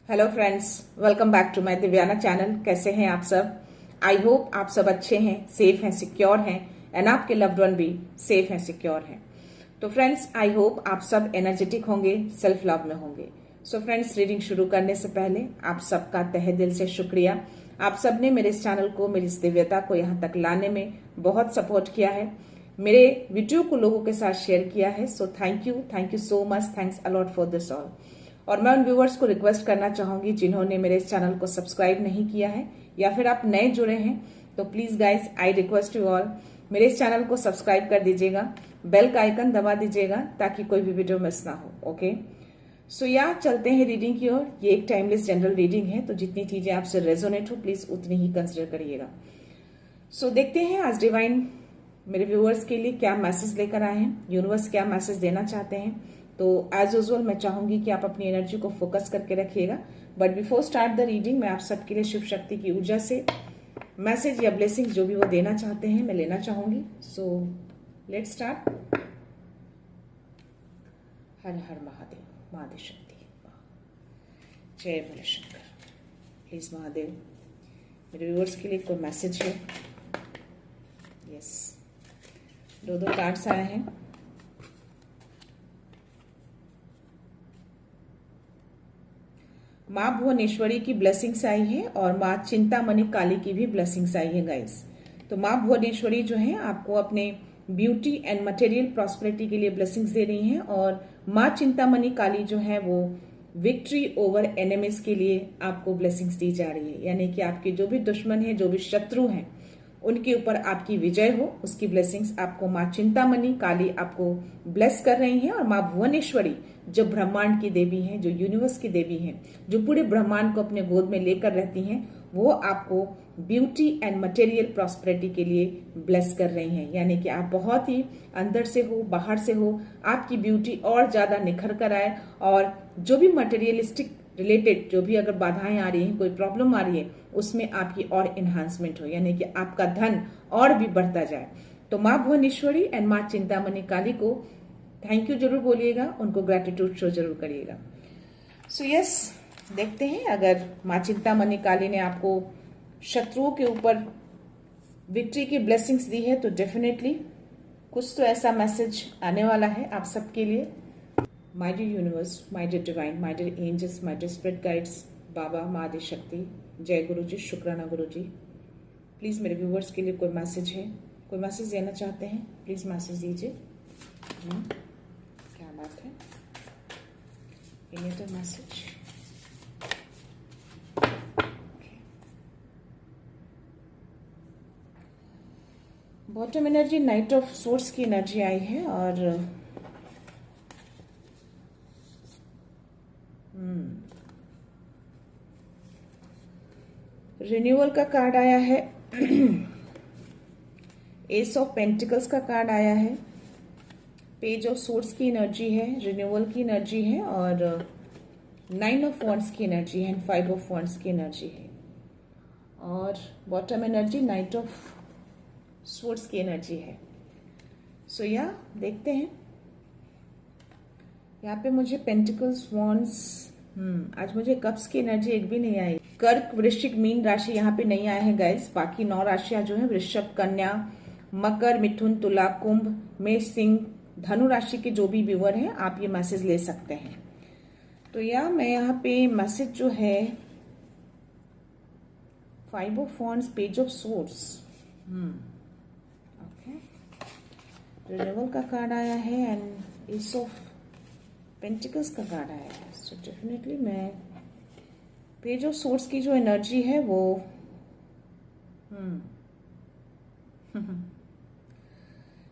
Hello friends, welcome back to my Divyana channel. कैसे हैं आप सब? आई होप आप सब अच्छे हैं, सेफ हैं, सिक्योर हैं एंड आपके लव्ड वन भी सेफ हैं, सिक्योर हैं। तो फ्रेंड्स, आई होप आप सब एनर्जेटिक होंगे, सेल्फ लव में होंगे। सो फ्रेंड्स, रीडिंग शुरू करने से पहले आप सबका तहे दिल से शुक्रिया। आप सब ने मेरे इस चैनल को, मेरी इस दिव्यता को यहाँ तक लाने में बहुत सपोर्ट किया है, मेरे वीडियो को लोगों के साथ शेयर किया है। So thank you so much, thanks a lot for this all. और मैं उन व्यूवर्स को रिक्वेस्ट करना चाहूंगी जिन्होंने मेरे इस चैनल को सब्सक्राइब नहीं किया है या फिर आप नए जुड़े हैं, तो please guys, I request you all, मेरे इस चैनल को सब्सक्राइब कर दीजिएगा, बेल का आइकन दबा दीजिएगा ताकि कोई भी वीडियो मिस ना हो। ओके, सो या चलते हैं रीडिंग की ओर। ये एक टाइमलेस जनरल रीडिंग है, तो जितनी चीजें आपसे रेजोनेट हो प्लीज उतनी ही कंसिडर करिएगा। सो देखते हैं आज डिवाइन मेरे व्यूअर्स के लिए क्या मैसेज लेकर आए हैं, यूनिवर्स क्या मैसेज देना चाहते हैं। तो एज यूजुअल मैं चाहूंगी कि आप अपनी एनर्जी को फोकस करके रखिएगा। But before start the reading, मैं आप सबके लिए शिव शक्ति की ऊर्जा से मैसेज या ब्लेसिंग्स जो भी वो देना चाहते हैं मैं लेना चाहूंगी। So let's start. Har Har Mahadev, Mahadev Shakti, जय भोले शंकर। प्लीज महादेव, मेरे व्यूअर्स के लिए कोई मैसेज है? यस, दो कार्ड्स आए हैं। माँ भुवनेश्वरी की ब्लेसिंग्स आई है और माँ चिंतामणि काली की भी ब्लेसिंग्स आई है गाइस। तो माँ भुवनेश्वरी जो है आपको अपने ब्यूटी एंड मटेरियल प्रॉस्पेरिटी के लिए ब्लेसिंग्स दे रही हैं, और माँ चिंतामणि काली जो है वो विक्ट्री ओवर एनिमीज के लिए आपको ब्लेसिंग्स दी जा रही है। यानी कि आपके जो भी दुश्मन हैं, जो भी शत्रु हैं, उनके ऊपर आपकी विजय हो, उसकी ब्लेसिंग्स आपको माँ चिंतामणि काली आपको ब्लेस कर रही हैं। और माँ भुवनेश्वरी जो ब्रह्मांड की देवी हैं, जो यूनिवर्स की देवी हैं, जो पूरे ब्रह्मांड को अपने गोद में लेकर रहती हैं, वो आपको ब्यूटी एंड मटेरियल प्रॉस्पेरिटी के लिए ब्लेस कर रही हैं। यानी कि आप बहुत ही अंदर से हो, बाहर से हो, आपकी ब्यूटी और ज्यादा निखर कर आए, और जो भी मटेरियलिस्टिक रिलेटेड जो भी अगर बाधाएं आ रही हैं, कोई प्रॉब्लम आ रही है, उसमें आपकी और इन्हांसमेंट हो, यानी कि आपका धन और भी बढ़ता जाए। तो माँ भुवनेश्वरी एंड माँ चिंतामणि काली को थैंक यू जरूर बोलिएगा, उनको ग्रेटिट्यूड शो जरूर करिएगा। सो यस, देखते हैं अगर माँ चिंतामणि काली ने आपको शत्रुओं के ऊपर विक्ट्री की ब्लेसिंग्स दी है, तो डेफिनेटली कुछ तो ऐसा मैसेज आने वाला है आप सबके लिए। My dear universe, my dear divine, my dear angels, my dear spirit guides, बाबा, माँ आदि शक्ति, जय गुरु जी, शुक्राना गुरु जी। प्लीज मेरे व्यूवर्स के लिए कोई मैसेज है, कोई मैसेज देना चाहते हैं, प्लीज मैसेज दीजिए। क्या बात है, ये तो message. Bottom energy, night of source की एनर्जी आई है, और रिन्यूअल का कार्ड आया है, एस ऑफ पेंटिकल्स का कार्ड आया है, पेज ऑफ सोर्स की एनर्जी है, रिन्यूअल की एनर्जी है, और 9 ऑफ वॉन्ड्स की एनर्जी है, 5 ऑफ वॉन्ड्स की एनर्जी है, और bottom energy night of source की एनर्जी है। सो या देखते हैं, यहाँ पे मुझे पेंटिकल्स, वॉन्ड्स, आज मुझे कप्स की एनर्जी एक भी नहीं आई। कर्क, वृश्चिक, मीन राशि यहाँ पे नहीं आए हैं गाइस। बाकी 9 राशियां जो है, वृषभ, कन्या, मकर, मिथुन, तुला, कुंभ, मेष, सिंह, धनु राशि के जो भी व्यूअर हैं, आप ये मैसेज ले सकते हैं। तो या मैं यहाँ पे मैसेज जो है 5 of wands, page of source, okay, renewal का कार्ड आया है, एंड एस ऑफ पेंटिकल्स का कार्ड आया है। सो डेफिनेटली मैं पेज ऑफ सोर्स की जो एनर्जी है वो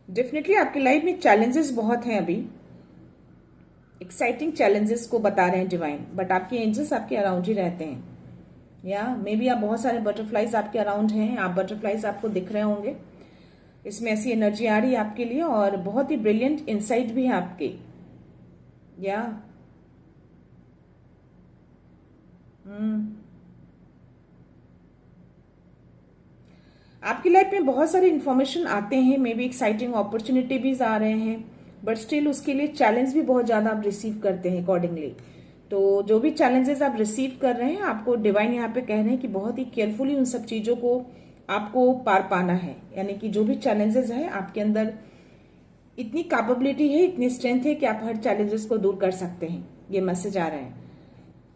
डेफिनेटली आपकी लाइफ में चैलेंजेस बहुत हैं अभी, एक्साइटिंग चैलेंजेस को बता रहे हैं डिवाइन, बट आपके एंजल्स आपके अराउंड ही रहते हैं। या मे बी आप बहुत सारे बटरफ्लाईज आपके अराउंड हैं, आप बटरफ्लाईज आपको दिख रहे होंगे। इसमें ऐसी एनर्जी आ रही है आपके लिए, और बहुत ही ब्रिलियंट इंसाइट भी है आपके। या आपकी लाइफ में बहुत सारे इंफॉर्मेशन आते हैं, मे बी एक्साइटिंग अपॉर्चुनिटी भी आ रहे हैं, बट स्टिल उसके लिए चैलेंज भी बहुत ज्यादा आप रिसीव करते हैं अकॉर्डिंगली। तो जो भी चैलेंजेस आप रिसीव कर रहे हैं, आपको डिवाइन यहाँ पे कह रहे हैं कि बहुत ही केयरफुली उन सब चीजों को आपको पार पाना है। यानी कि जो भी चैलेंजेस है, आपके अंदर इतनी कैपेबिलिटी है, इतनी स्ट्रेंथ है कि आप हर चैलेंजेस को दूर कर सकते हैं। ये मैसेज आ रहा है।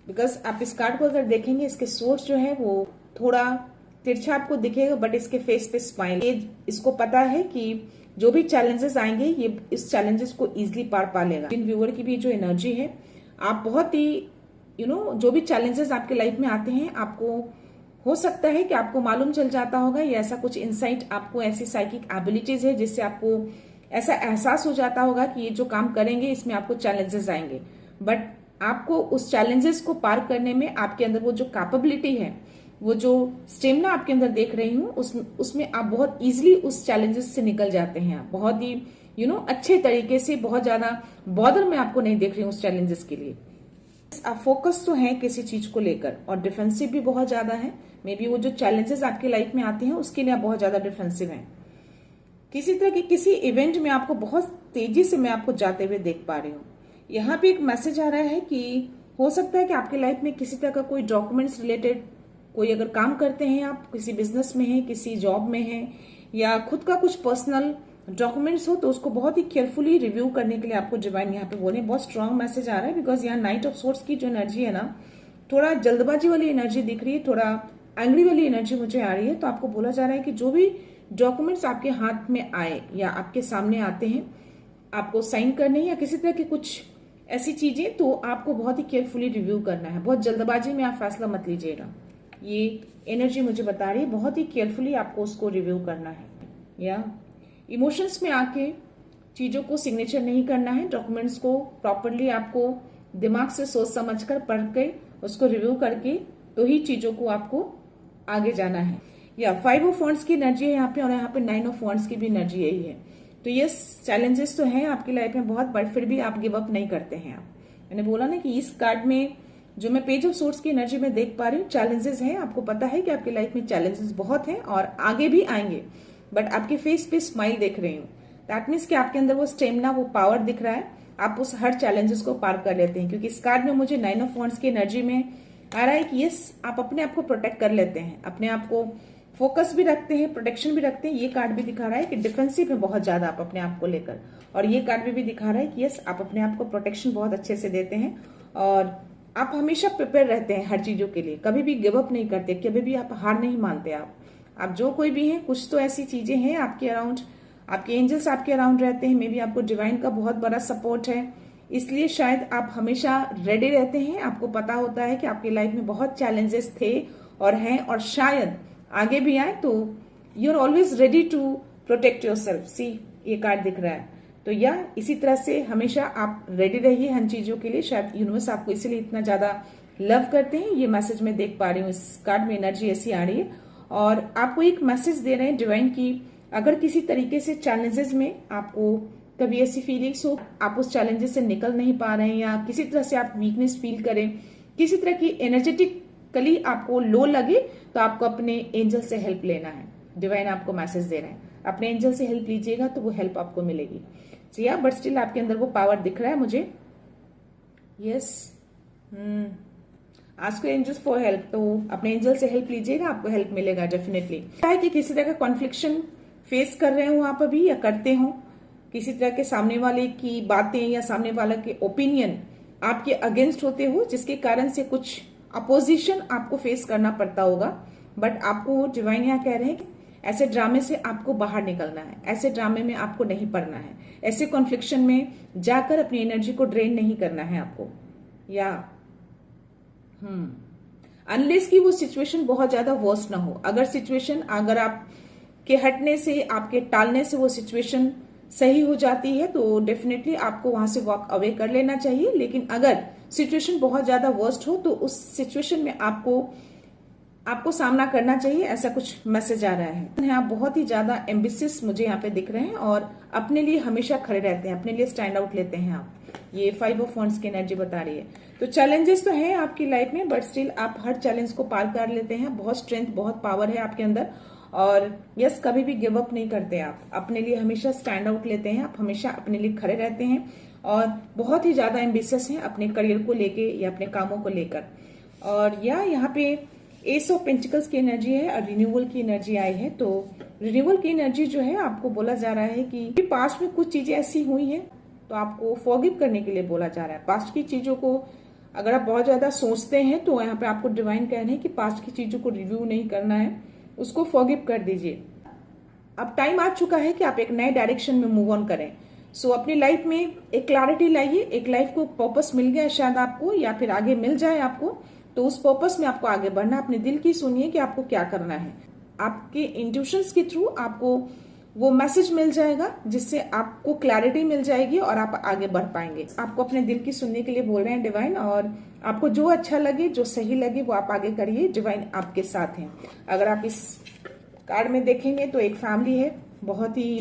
बिकॉज आप इस कार्ड को अगर देखेंगे, इसके सोर्स जो है वो थोड़ा तिरछा आपको दिखेगा, बट इसके फेस पे स्माइल। ये इसको पता है कि जो भी चैलेंजेस आएंगे, ये इस चैलेंजेस को इजीली पार पा लेगा। इन व्यूअर की भी जो एनर्जी है, आप बहुत ही जो भी चैलेंजेस आपके लाइफ में आते हैं, आपको हो सकता है कि आपको मालूम चल जाता होगा, या ऐसा कुछ इंसाइट, आपको ऐसी साइकिक एबिलिटीज है जिससे आपको ऐसा एहसास हो जाता होगा कि ये जो काम करेंगे इसमें आपको चैलेंजेस आएंगे, बट आपको उस चैलेंजेस को पार करने में आपके अंदर वो जो कैपेबिलिटी है, वो जो स्टेमिना आपके अंदर देख रही हूँ, उसमें आप बहुत इजीली उस चैलेंजेस से निकल जाते हैं। आप बहुत ही अच्छे तरीके से, बहुत ज्यादा बॉदर में आपको नहीं देख रही हूँ उस चैलेंजेस के लिए। आप फोकस तो है किसी चीज को लेकर, और डिफेंसिव भी बहुत ज्यादा है। मे बी वो जो चैलेंजेस आपके लाइफ में आते हैं उसके लिए आप बहुत ज्यादा डिफेंसिव हैं। किसी तरह के किसी इवेंट में आपको बहुत तेजी से मैं आपको जाते हुए देख पा रही हूँ। यहाँ पे एक मैसेज आ रहा है कि हो सकता है कि आपके लाइफ में किसी तरह का कोई डॉक्यूमेंट्स रिलेटेड, कोई अगर काम करते हैं, आप किसी बिजनेस में हैं, किसी जॉब में हैं, या खुद का कुछ पर्सनल डॉक्यूमेंट्स हो, तो उसको बहुत ही केयरफुली रिव्यू करने के लिए आपको डिवाइन यहाँ पे बोले। बहुत स्ट्रांग मैसेज आ रहा है, बिकॉज यहाँ नाइट ऑफ सोर्ड्स की जो एनर्जी है ना, थोड़ा जल्दबाजी वाली एनर्जी दिख रही है, थोड़ा एंग्री वाली एनर्जी मुझे आ रही है। तो आपको बोला जा रहा है कि जो भी डॉक्यूमेंट्स आपके हाथ में आए या आपके सामने आते हैं, आपको साइन करने या किसी तरह की कुछ ऐसी चीजें, तो आपको बहुत ही केयरफुली रिव्यू करना है। बहुत जल्दबाजी में आप फैसला मत लीजिएगा। ये एनर्जी मुझे बता रही है, बहुत ही केयरफुली आपको उसको रिव्यू करना है। या इमोशंस में आके चीजों को सिग्नेचर नहीं करना है। डॉक्यूमेंट्स को प्रॉपरली आपको दिमाग से सोच समझकर पढ़ के उसको रिव्यू करके तो ही चीजों को आपको आगे जाना है। या 5 ऑफ वॉन्ड्स की एनर्जी है यहाँ पे, और यहाँ पे 9 ऑफ वॉन्ड्स की भी एनर्जी यही है। तो ये चैलेंजेस तो हैं आपकी लाइफ में बहुत, बट फिर भी आप गिव अप नहीं करते हैं। आप, मैंने बोला ना कि इस कार्ड में जो मैं पेज ऑफ सोर्ड्स की एनर्जी में देख पा रही हूँ, चैलेंजेस हैं। आपको पता है कि आपकी लाइफ में चैलेंजेस बहुत हैं और आगे भी आएंगे, बट आपके फेस पे स्माइल देख रही हूँ। दैट मीन्स कि आपके अंदर वो स्टेमिना, वो पावर दिख रहा है। आप उस हर चैलेंजेस को पार कर लेते हैं, क्योंकि इस कार्ड में मुझे 9 ऑफ वॉन्ड्स की एनर्जी में आ रहा है कि यस, आप अपने आप को प्रोटेक्ट कर लेते हैं, अपने आप को फोकस भी रखते हैं, प्रोटेक्शन भी रखते हैं। ये कार्ड भी दिखा रहा है कि डिफेंसिव में बहुत ज्यादा आप अपने आप को लेकर, और ये कार्ड भी दिखा रहा है कि यस, आप अपने आप को प्रोटेक्शन बहुत अच्छे से देते हैं, और आप हमेशा प्रिपेयर रहते हैं हर चीजों के लिए, कभी भी गिव अप नहीं करते, कभी भी आप हार नहीं मानते। आप जो कोई भी हैं, कुछ तो ऐसी चीजें हैं आपके अराउंड, आपके एंजल्स आपके अराउंड रहते हैं, मे बी आपको डिवाइन का बहुत बड़ा सपोर्ट है, इसलिए शायद आप हमेशा रेडी रहते हैं। आपको पता होता है कि आपकी लाइफ में बहुत चैलेंजेस थे और हैं, और शायद आगे भी आए, तो you are always ready to protect yourself. See, ये कार्ड दिख रहा है। तो या इसी तरह से हमेशा आप रेडी रहिए हर चीजों के लिए। शायद यूनिवर्स आपको इसीलिए इतना ज्यादा लव करते हैं। ये मैसेज मैं देख पा रही हूँ, इस कार्ड में एनर्जी ऐसी आ रही है, और आपको एक मैसेज दे रहे हैं डिवाइन की, अगर किसी तरीके से चैलेंजेस में आपको कभी ऐसी फीलिंग्स हो, आप उस चैलेंजेस से निकल नहीं पा रहे हैं, या किसी तरह से आप वीकनेस फील करें, किसी तरह की एनर्जेटिकली आपको लो लगे, तो आपको अपने एंजल से हेल्प लेना है। डिवाइन आपको मैसेज दे रहे हैं, अपने एंजल से हेल्प लीजिएगा तो वो हेल्प आपको मिलेगी। जी हाँ, बट स्टिल आपके अंदर वो पावर दिख रहा है मुझे। Yes, ask angels for help, तो अपने एंजल से हेल्प लीजिएगा, आपको हेल्प मिलेगा डेफिनेटली। क्या है कि किसी तरह का कॉन्फ्लिक्शन फेस कर रहे हो आप अभी, या करते हो, किसी तरह के सामने वाले की बातें या सामने वाले के ओपिनियन आपके अगेंस्ट होते हो, जिसके कारण से कुछ अपोजिशन आपको फेस करना पड़ता होगा। बट आपको डिवाइन यहाँ कह रहे हैं कि ऐसे ड्रामे से आपको बाहर निकलना है, ऐसे ड्रामे में आपको नहीं पड़ना है, ऐसे कॉन्फ्लिक्शन में जाकर अपनी एनर्जी को ड्रेन नहीं करना है आपको। या अनलेस की वो सिचुएशन बहुत ज्यादा वर्स्ट ना हो। अगर सिचुएशन, अगर आप के हटने से, आपके टालने से वो सिचुएशन सही हो जाती है, तो डेफिनेटली आपको वहां से वॉक अवे कर लेना चाहिए। लेकिन अगर सिचुएशन बहुत ज्यादा वर्स्ट हो, तो उस सिचुएशन में आपको सामना करना चाहिए, ऐसा कुछ मैसेज आ रहा है। आप बहुत ही ज्यादा एम्बिशियस मुझे यहाँ पे दिख रहे हैं, और अपने लिए हमेशा खड़े रहते हैं, अपने लिए स्टैंड आउट लेते हैं आप। ये 5 ऑफ वॉन्ड्स की एनर्जी बता रही है। तो चैलेंजेस तो हैं आपकी लाइफ में, बट स्टिल आप हर चैलेंज को पार कर लेते हैं। बहुत स्ट्रेंथ, बहुत पावर है आपके अंदर, और यस, कभी भी गिव अप नहीं करते। आप अपने लिए हमेशा स्टैंड आउट लेते हैं, आप हमेशा अपने लिए खड़े रहते हैं, और बहुत ही ज्यादा एम्बिशियस हैं अपने करियर को लेके या अपने कामों को लेकर। और यहाँ पे एस ऑफ पेंटिकल्स की एनर्जी है और रिन्यूअल की एनर्जी आई है। तो रिन्यूअल की एनर्जी जो है आपको बोला जा रहा है कि पास्ट में कुछ चीजें ऐसी हुई हैं तो आपको फॉरगिव करने के लिए बोला जा रहा है। पास्ट की चीजों को अगर आप बहुत ज्यादा सोचते हैं तो यहाँ पे आपको डिवाइन कह रहे हैं कि पास्ट की चीजों को रिव्यू नहीं करना है, उसको फॉरगिव कर दीजिए। अब टाइम आ चुका है कि आप एक नए डायरेक्शन में मूव ऑन करें। सो अपनी लाइफ में एक क्लैरिटी लाइए। एक लाइफ को पर्पस मिल गया शायद आपको, या फिर आगे मिल जाए आपको, तो उस पर्पस में आपको आगे बढ़ना। अपने दिल की सुनिए कि आपको क्या करना है। आपके इंट्यूशंस के थ्रू आपको वो मैसेज मिल जाएगा जिससे आपको क्लैरिटी मिल जाएगी और आप आगे बढ़ पाएंगे। आपको अपने दिल की सुनने के लिए बोल रहे हैं डिवाइन, और आपको जो अच्छा लगे, जो सही लगे वो आप आगे करिए। डिवाइन आपके साथ हैं। अगर आप इस कार्ड में देखेंगे तो एक फैमिली है, बहुत ही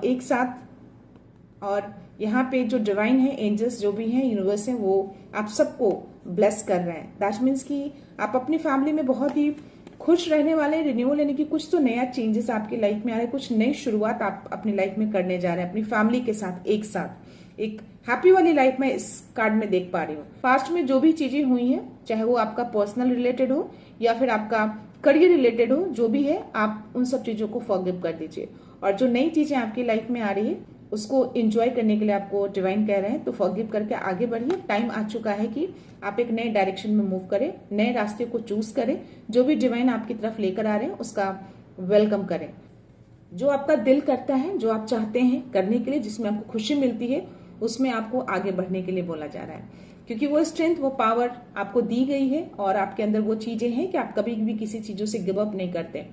एक साथ, और यहाँ पे जो डिवाइन है, एंजल्स जो भी हैं, यूनिवर्स है, वो आप सबको ब्लेस कर रहे हैं। दैट मीन्स कि आप अपनी फैमिली में बहुत ही खुश रहने वाले हैं। रिन्यूअल यानी कि कुछ तो नया चेंजेस आपकी लाइफ में आ रहे हैं, कुछ नई शुरुआत आप अपनी लाइफ में करने जा रहे हैं अपनी फैमिली के साथ, एक साथ एक हैप्पी वाली लाइफ में इस कार्ड में देख पा रही हूँ। पास्ट में जो भी चीजें हुई हैं, चाहे वो आपका पर्सनल रिलेटेड हो या फिर आपका करियर रिलेटेड हो, जो भी है आप उन सब चीजों को फॉरगिव कर दीजिए। और जो नई चीजें आपकी लाइफ में आ रही है उसको एंजॉय करने के लिए आपको डिवाइन कह रहे हैं, तो फॉरगिव करके आगे बढ़िए। टाइम आ चुका है कि आप एक नए डायरेक्शन में मूव करें, नए रास्ते को चूज करें। जो भी डिवाइन आपकी तरफ लेकर आ रहे हैं उसका वेलकम करें। जो आपका दिल करता है, जो आप चाहते हैं करने के लिए, जिसमें आपको खुशी मिलती है, उसमें आपको आगे बढ़ने के लिए बोला जा रहा है। क्योंकि वो स्ट्रेंथ, वो पावर आपको दी गई है और आपके अंदर वो चीजें हैं कि आप कभी भी किसी चीजों से गिव अप नहीं करते।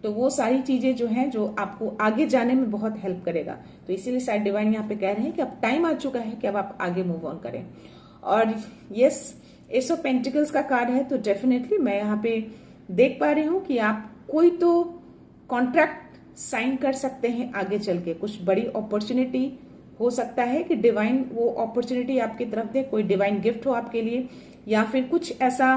तो वो सारी चीजें जो हैं जो आपको आगे जाने में बहुत हेल्प करेगा। तो इसीलिए शायद डिवाइन यहाँ पे कह रहे हैं कि अब टाइम आ चुका है कि अब आप आगे मूव ऑन करें। और यस, एस ऑफ पेंटिकल्स का कार्ड है, तो डेफिनेटली मैं यहाँ पे देख पा रही हूँ कि आप कोई तो कॉन्ट्रैक्ट साइन कर सकते हैं आगे चल के। कुछ बड़ी अपॉर्चुनिटी हो सकता है कि डिवाइन वो अपॉर्चुनिटी आपकी तरफ दे, कोई डिवाइन गिफ्ट हो आपके लिए, या फिर कुछ ऐसा।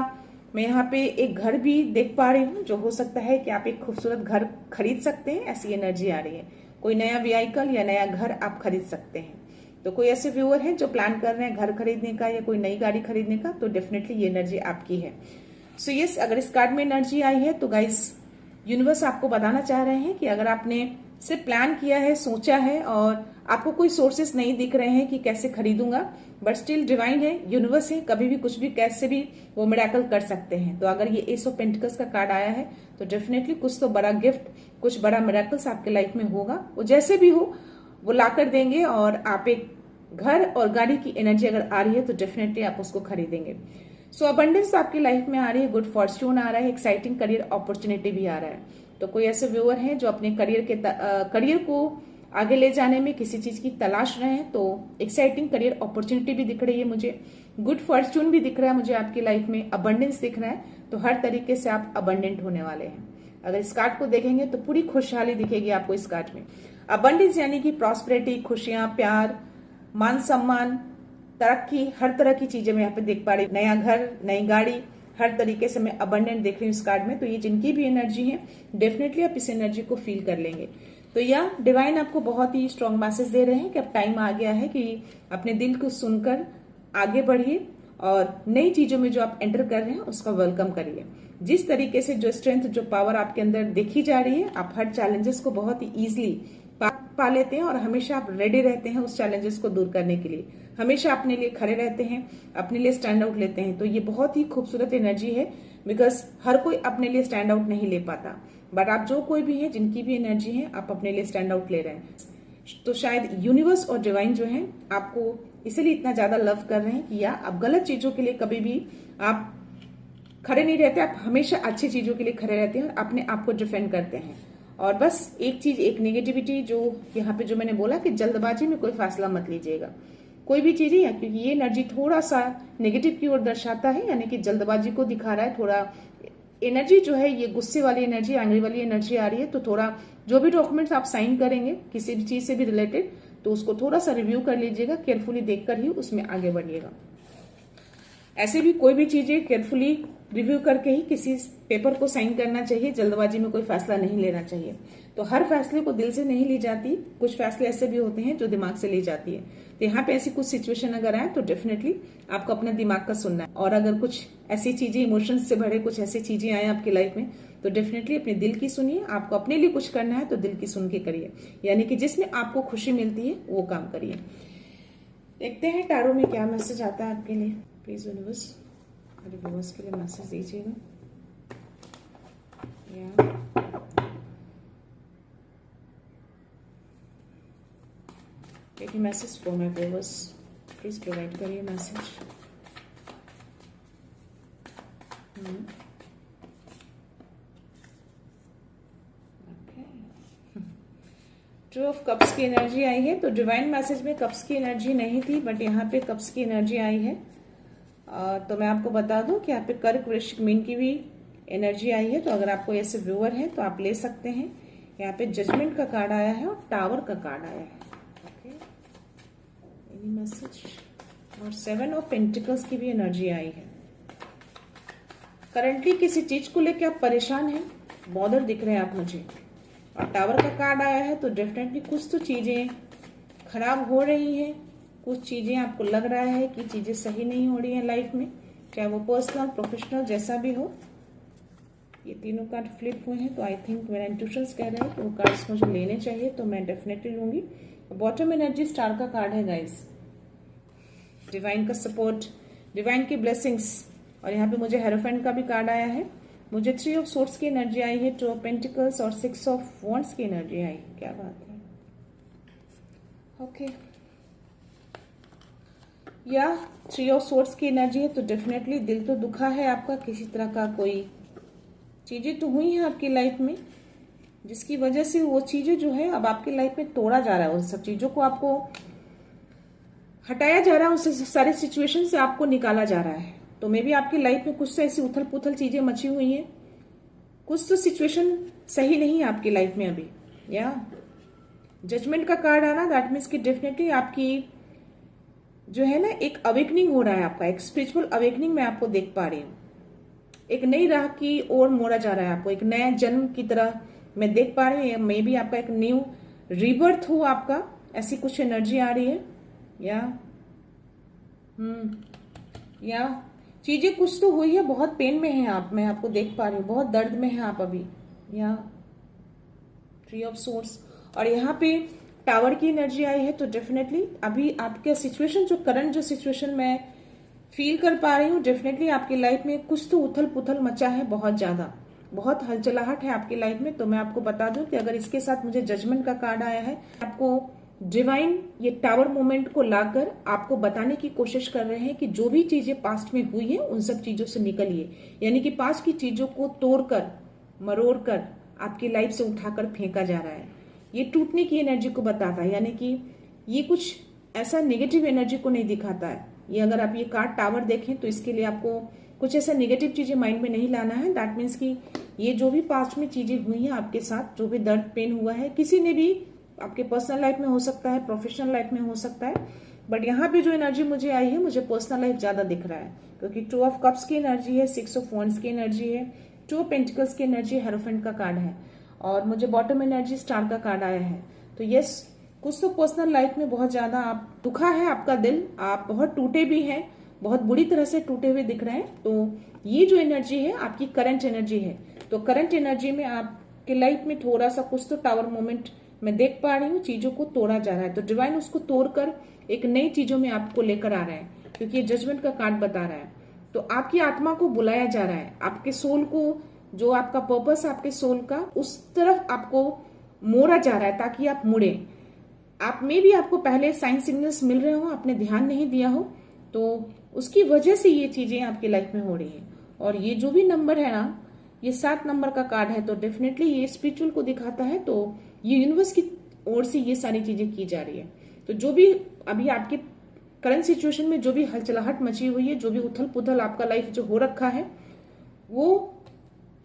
मैं यहाँ पे एक घर भी देख पा रही हूँ, जो हो सकता है कि आप एक खूबसूरत घर खरीद सकते हैं, ऐसी एनर्जी आ रही है। कोई नया व्हीकल या नया घर आप खरीद सकते हैं। तो कोई ऐसे व्यूअर हैं जो प्लान कर रहे हैं घर खरीदने का या कोई नई गाड़ी खरीदने का, तो डेफिनेटली ये एनर्जी आपकी है। सो यस, अगर इस कार्ड में एनर्जी आई है तो गाइस, यूनिवर्स आपको बताना चाह रहे हैं कि अगर आपने सिर्फ प्लान किया है, सोचा है और आपको कोई सोर्सेस नहीं दिख रहे हैं कि कैसे खरीदूंगा, बट स्टिल डिवाइन है, यूनिवर्स है, कभी भी कुछ भी कैसे भी वो मिरेकल कर सकते हैं। तो अगर ये एस ऑफ पेंटिकल्स का कार्ड आया है तो डेफिनेटली कुछ तो बड़ा गिफ्ट, कुछ बड़ा मिरेकल्स आपके लाइफ में होगा। वो जैसे भी हो वो लाकर देंगे, और आप एक घर और गाड़ी की एनर्जी अगर आ रही है तो डेफिनेटली आप उसको खरीदेंगे। सो अबंडेंस आपकी लाइफ में आ रही है, गुड फॉर्च्यून आ रहा है, एक्साइटिंग करियर अपॉर्चुनिटी भी आ रहा है। तो कोई ऐसे व्यूअर हैं जो अपने करियर को आगे ले जाने में किसी चीज की तलाश रहे हैं, तो एक्साइटिंग करियर अपॉर्चुनिटी भी दिख रही है मुझे, गुड फॉर्च्यून भी दिख रहा है मुझे आपकी लाइफ में, अबंडेंस दिख रहा है। तो हर तरीके से आप अबंडेंट होने वाले हैं। अगर इस कार्ड को देखेंगे तो पूरी खुशहाली दिखेगी आपको इस कार्ड में। अबंडेंस यानी कि प्रॉस्पेरिटी, खुशियां, प्यार, मान सम्मान, तरक्की, हर तरह की चीजें मैं यहाँ पे देख पा रही। नया घर, नई गाड़ी, हर तरीके से मैं अबंडेंट देख रही हूँ इस कार्ड में। तो ये जिनकी भी एनर्जी है, डेफिनेटली आप इस एनर्जी को फील कर लेंगे। तो या डिवाइन आपको बहुत ही स्ट्रॉन्ग मैसेज दे रहे हैं कि अब टाइम आ गया है कि अपने दिल को सुनकर आगे बढ़िए और नई चीजों में जो आप एंटर कर रहे हैं उसका वेलकम करिए। जिस तरीके से जो स्ट्रेंथ, जो पावर आपके अंदर देखी जा रही है, आप हर चैलेंजेस को बहुत ही ईजिली पा लेते हैं और हमेशा आप रेडी रहते हैं उस चैलेंजेस को दूर करने के लिए। हमेशा अपने लिए खड़े रहते हैं, अपने लिए स्टैंड आउट लेते हैं। तो ये बहुत ही खूबसूरत एनर्जी है, बिकॉज हर कोई अपने लिए स्टैंड आउट नहीं ले पाता, बट आप जो कोई भी है, जिनकी भी एनर्जी है, आप अपने लिए स्टैंड आउट ले रहे हैं। तो शायद यूनिवर्स और डिवाइन जो है आपको इसलिए इतना ज्यादा लव कर रहे हैं कि या आप गलत चीजों के लिए कभी भी आप खड़े नहीं रहते, आप हमेशा अच्छी चीजों के लिए खड़े रहते हैं और अपने आप को डिफेंड करते हैं। और बस एक चीज, एक नेगेटिविटी जो यहाँ पे जो मैंने बोला कि जल्दबाजी में कोई फैसला मत लीजिएगा कोई भी चीज है, क्योंकि ये एनर्जी थोड़ा सा नेगेटिव की ओर दर्शाता है, यानी कि जल्दबाजी को दिखा रहा है। थोड़ा एनर्जी जो है ये गुस्से वाली एनर्जी, एंग्री वाली एनर्जी आ रही है। तो थोड़ा जो भी डॉक्यूमेंट्स आप साइन करेंगे किसी भी चीज से भी रिलेटेड, तो उसको थोड़ा सा रिव्यू कर लीजिएगा, केयरफुली देखकर ही उसमें आगे बढ़िएगा। ऐसे भी कोई भी चीजें केयरफुली रिव्यू करके ही किसी पेपर को साइन करना चाहिए, जल्दबाजी में कोई फैसला नहीं लेना चाहिए। तो हर फैसले को दिल से नहीं ली जाती, कुछ फैसले ऐसे भी होते हैं जो दिमाग से ली जाती है। तो यहाँ पे ऐसी कुछ सिचुएशन अगर आए तो डेफिनेटली आपको अपने दिमाग का सुनना है। और अगर कुछ ऐसी चीजें इमोशंस से भरे कुछ ऐसी चीजें आए आपकी लाइफ में तो डेफिनेटली अपने दिल की सुनिए। आपको अपने लिए कुछ करना है तो दिल की सुन के करिए, यानी कि जिसमें आपको खुशी मिलती है वो काम करिए। देखते हैं टैरो में क्या मैसेज आता है आपके लिए। प्लीज यूनिवर्स मेरे व्यूअर्स के लिए मैसेज दीजिएगा। Taking message for my viewers, please provide करिए मैसेज। टू ऑफ कप्स की एनर्जी आई है। तो डिवाइन मैसेज में कप्स की एनर्जी नहीं थी, बट यहाँ पे कप्स की एनर्जी आई है। तो मैं आपको बता दूं कि यहाँ पे कर्क वृश्चिक मीन की भी एनर्जी आई है। तो अगर आपको ऐसे व्यूअर है तो आप ले सकते हैं। यहाँ पे जजमेंट का कार्ड आया है और टावर का कार्ड आया है। Okay, any message. और 7 ऑफ पेंटिकल्स की भी एनर्जी आई है। करंटली किसी चीज को लेकर आप परेशान हैं, बॉदर दिख रहे हैं आप मुझे। और टावर का कार्ड आया है तो डेफिनेटली कुछ तो चीजें खराब हो रही हैं, कुछ चीजें आपको लग रहा है कि चीजें सही नहीं हो रही हैं लाइफ में, चाहे वो पर्सनल प्रोफेशनल जैसा भी हो। ये तीनों कार्ड फ्लिप हुए हैं तो आई थिंक मेरा इंट्यूशंस कह रहे हैं कि वो कार्ड्स मुझे लेने चाहिए, तो मैं डेफिनेटली लूंगी। बॉटम एनर्जी स्टार का कार्ड है गाइस, डिवाइन का सपोर्ट, डिवाइन की ब्लेसिंग्स। और यहाँ पे मुझे हेरोफेंट का भी कार्ड आया है। मुझे 3 ऑफ सोर्ड्स की एनर्जी आई है, 2 ऑफ पेंटिकल्स और 6 ऑफ वॉन्ड्स की एनर्जी आई। क्या बात है। ओके, या 3 ऑफ सोर्ड्स की एनर्जी है तो डेफिनेटली दिल तो दुखा है आपका, किसी तरह का कोई चीजें तो हुई हैं आपकी लाइफ में जिसकी वजह से वो चीजें जो है अब आपकी लाइफ में तोड़ा जा रहा है। उन सब चीजों को आपको हटाया जा रहा है, उस सारे सिचुएशन से आपको निकाला जा रहा है। तो मे भी आपकी लाइफ में कुछ तो ऐसी उथल पुथल चीजें मची हुई हैं, कुछ तो सिचुएशन सही नहीं है आपकी लाइफ में अभी। या जजमेंट का कार्ड आना दैट मीन्स कि डेफिनेटली आपकी जो है ना एक अवेकनिंग हो रहा है आपका, एक स्पिरिचुअल अवेकनिंग मैं आपको देख पा रही हूँ। एक नई राह की ओर मोड़ा जा रहा है आपको, एक नया जन्म की तरह मैं देख पा रही हूँ। मे भी आपका एक न्यू रीबर्थ हो आपका, ऐसी कुछ एनर्जी आ रही है। या चीजें कुछ तो हुई है, बहुत पेन में है आप, मैं आपको देख पा रही हूँ, बहुत दर्द में है आप अभी। या 3 ऑफ सोर्ड्स और यहाँ पे टावर की एनर्जी आई है तो डेफिनेटली अभी आपके सिचुएशन जो करंट जो सिचुएशन मैं फील कर पा रही हूँ, डेफिनेटली आपकी लाइफ में कुछ तो उथल पुथल मचा है, बहुत ज्यादा, बहुत हलचलाहट है आपकी लाइफ में। तो मैं आपको बता दूं कि अगर इसके साथ मुझे जजमेंट का कार्ड आया है, आपको डिवाइन ये टावर मोमेंट को लाकर आपको बताने की कोशिश कर रहे हैं कि जो भी चीजें पास्ट में हुई है उन सब चीजों से निकलिए, यानी कि पास्ट की चीजों को तोड़कर मरोड़ कर आपकी लाइफ से उठाकर फेंका जा रहा है। ये टूटने की एनर्जी को बताता है, यानी कि ये कुछ ऐसा नेगेटिव एनर्जी को नहीं दिखाता है। ये अगर आप ये कार्ड टावर देखें तो इसके लिए आपको कुछ ऐसा नेगेटिव चीजें माइंड में नहीं लाना है। दैट मीन्स कि ये जो भी पास्ट में चीजें हुई हैं आपके साथ, जो भी दर्द पेन हुआ है, किसी ने भी आपके पर्सनल लाइफ में हो सकता है, प्रोफेशनल लाइफ में हो सकता है, बट यहाँ पे जो एनर्जी मुझे आई है, मुझे पर्सनल लाइफ ज्यादा दिख रहा है, क्योंकि 2 ऑफ कप्स की एनर्जी है, 6 ऑफ वॉन्ड्स की एनर्जी है, 2 ऑफ पेंटिकल्स की एनर्जी, हेरोफेंट का कार्ड है और मुझे बॉटम एनर्जी स्टार का कार्ड आया है। तो यस, कुछ तो पर्सनल लाइफ में बहुत ज्यादा आप दुखा है आपका दिल, आप बहुत टूटे भी हैं, बहुत बुरी तरह से टूटे हुए दिख रहे हैं। तो ये जो एनर्जी है आपकी करंट एनर्जी है। तो करंट एनर्जी में आपके लाइफ में थोड़ा सा कुछ तो टावर मोमेंट मैं देख पा रही हूँ, चीजों को तोड़ा जा रहा है। तो डिवाइन उसको तोड़कर एक नई चीजों में आपको लेकर आ रहा है, क्योंकि ये जजमेंट का कार्ड बता रहा है। तो आपकी आत्मा को बुलाया जा रहा है, आपके सोल को, जो आपका पर्पस आपके सोल का, उस तरफ आपको मोड़ा जा रहा है ताकि आप मुड़े। आप में भी आपको पहले साइन सिग्नल्स मिल रहे हो, आपने ध्यान नहीं दिया हो, तो उसकी वजह से ये चीजें आपकी लाइफ में हो रही है। और ये जो भी नंबर है ना, ये 7 नंबर का कार्ड है, तो डेफिनेटली ये स्पिरिचुअल को दिखाता है। तो ये यूनिवर्स की ओर से ये सारी चीजें की जा रही है। तो जो भी अभी आपके करंट सिचुएशन में जो भी हलचलाहट मची हुई है, जो भी उथल पुथल आपका लाइफ जो हो रखा है, वो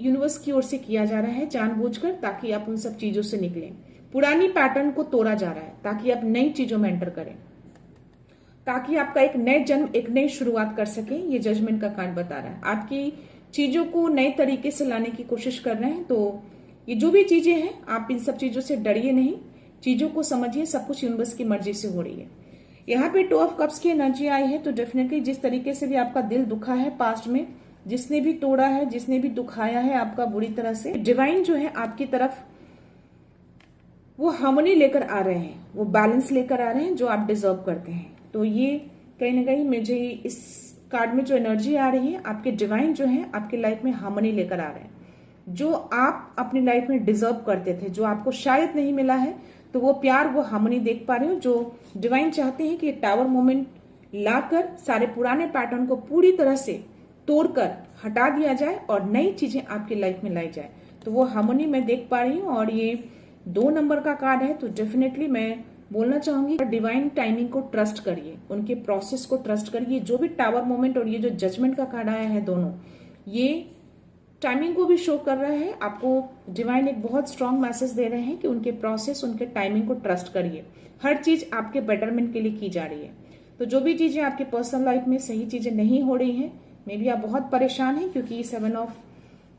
यूनिवर्स की ओर से किया जा रहा है जानबूझकर, ताकि आप उन सब चीजों से निकलें। पुरानी पैटर्न को तोड़ा जा रहा है ताकि आप नई चीजों में एंटर करें, ताकि आपका एक नए जन्म, एक नई शुरुआत कर सके। ये जजमेंट का कार्ड बता रहा है, आपकी चीजों को नए तरीके से लाने की कोशिश कर रहे हैं। तो ये जो भी चीजें हैं, आप इन सब चीजों से डरिए नहीं, चीजों को समझिए, सब कुछ यूनिवर्स की मर्जी से हो रही है। यहाँ पे 2 ऑफ कप्स की एनर्जी आई है, तो डेफिनेटली जिस तरीके से भी आपका दिल दुखा है पास्ट में, जिसने भी तोड़ा है, जिसने भी दुखाया है आपका बुरी तरह से, डिवाइन जो है आपकी तरफ वो हार्मनी लेकर आ रहे हैं, वो बैलेंस लेकर आ रहे हैं जो आप डिजर्व करते हैं। तो ये कहीं ना कहीं मुझे इस कार्ड में जो एनर्जी आ रही है, आपके डिवाइन जो है आपके लाइफ में हार्मनी लेकर आ रहे हैं। जो आप अपनी लाइफ में डिजर्व करते थे, जो आपको शायद नहीं मिला है, तो वो प्यार, वो हार्मनी देख पा रहे हो। जो डिवाइन चाहते हैं कि टावर मोमेंट लाकर सारे पुराने पैटर्न को पूरी तरह से तोड़कर हटा दिया जाए और नई चीजें आपकी लाइफ में लाई जाए, तो वो हार्मनी मैं देख पा रही हूँ। और ये 2 नंबर का कार्ड है, तो डेफिनेटली मैं बोलना चाहूंगी डिवाइन टाइमिंग को ट्रस्ट करिए, उनके प्रोसेस को ट्रस्ट करिए। जो भी टावर मोमेंट और ये जो जजमेंट का कार्ड आया है, दोनों ये टाइमिंग को भी शो कर रहा है। आपको डिवाइन एक बहुत स्ट्रांग मैसेज दे रहे हैं कि उनके प्रोसेस, उनके टाइमिंग को ट्रस्ट करिए। हर चीज आपके बेटरमेंट के लिए की जा रही है। तो जो भी चीजें आपके पर्सनल लाइफ में सही चीजें नहीं हो रही हैं, मे बी आप बहुत परेशान हैं, क्योंकि 7 ऑफ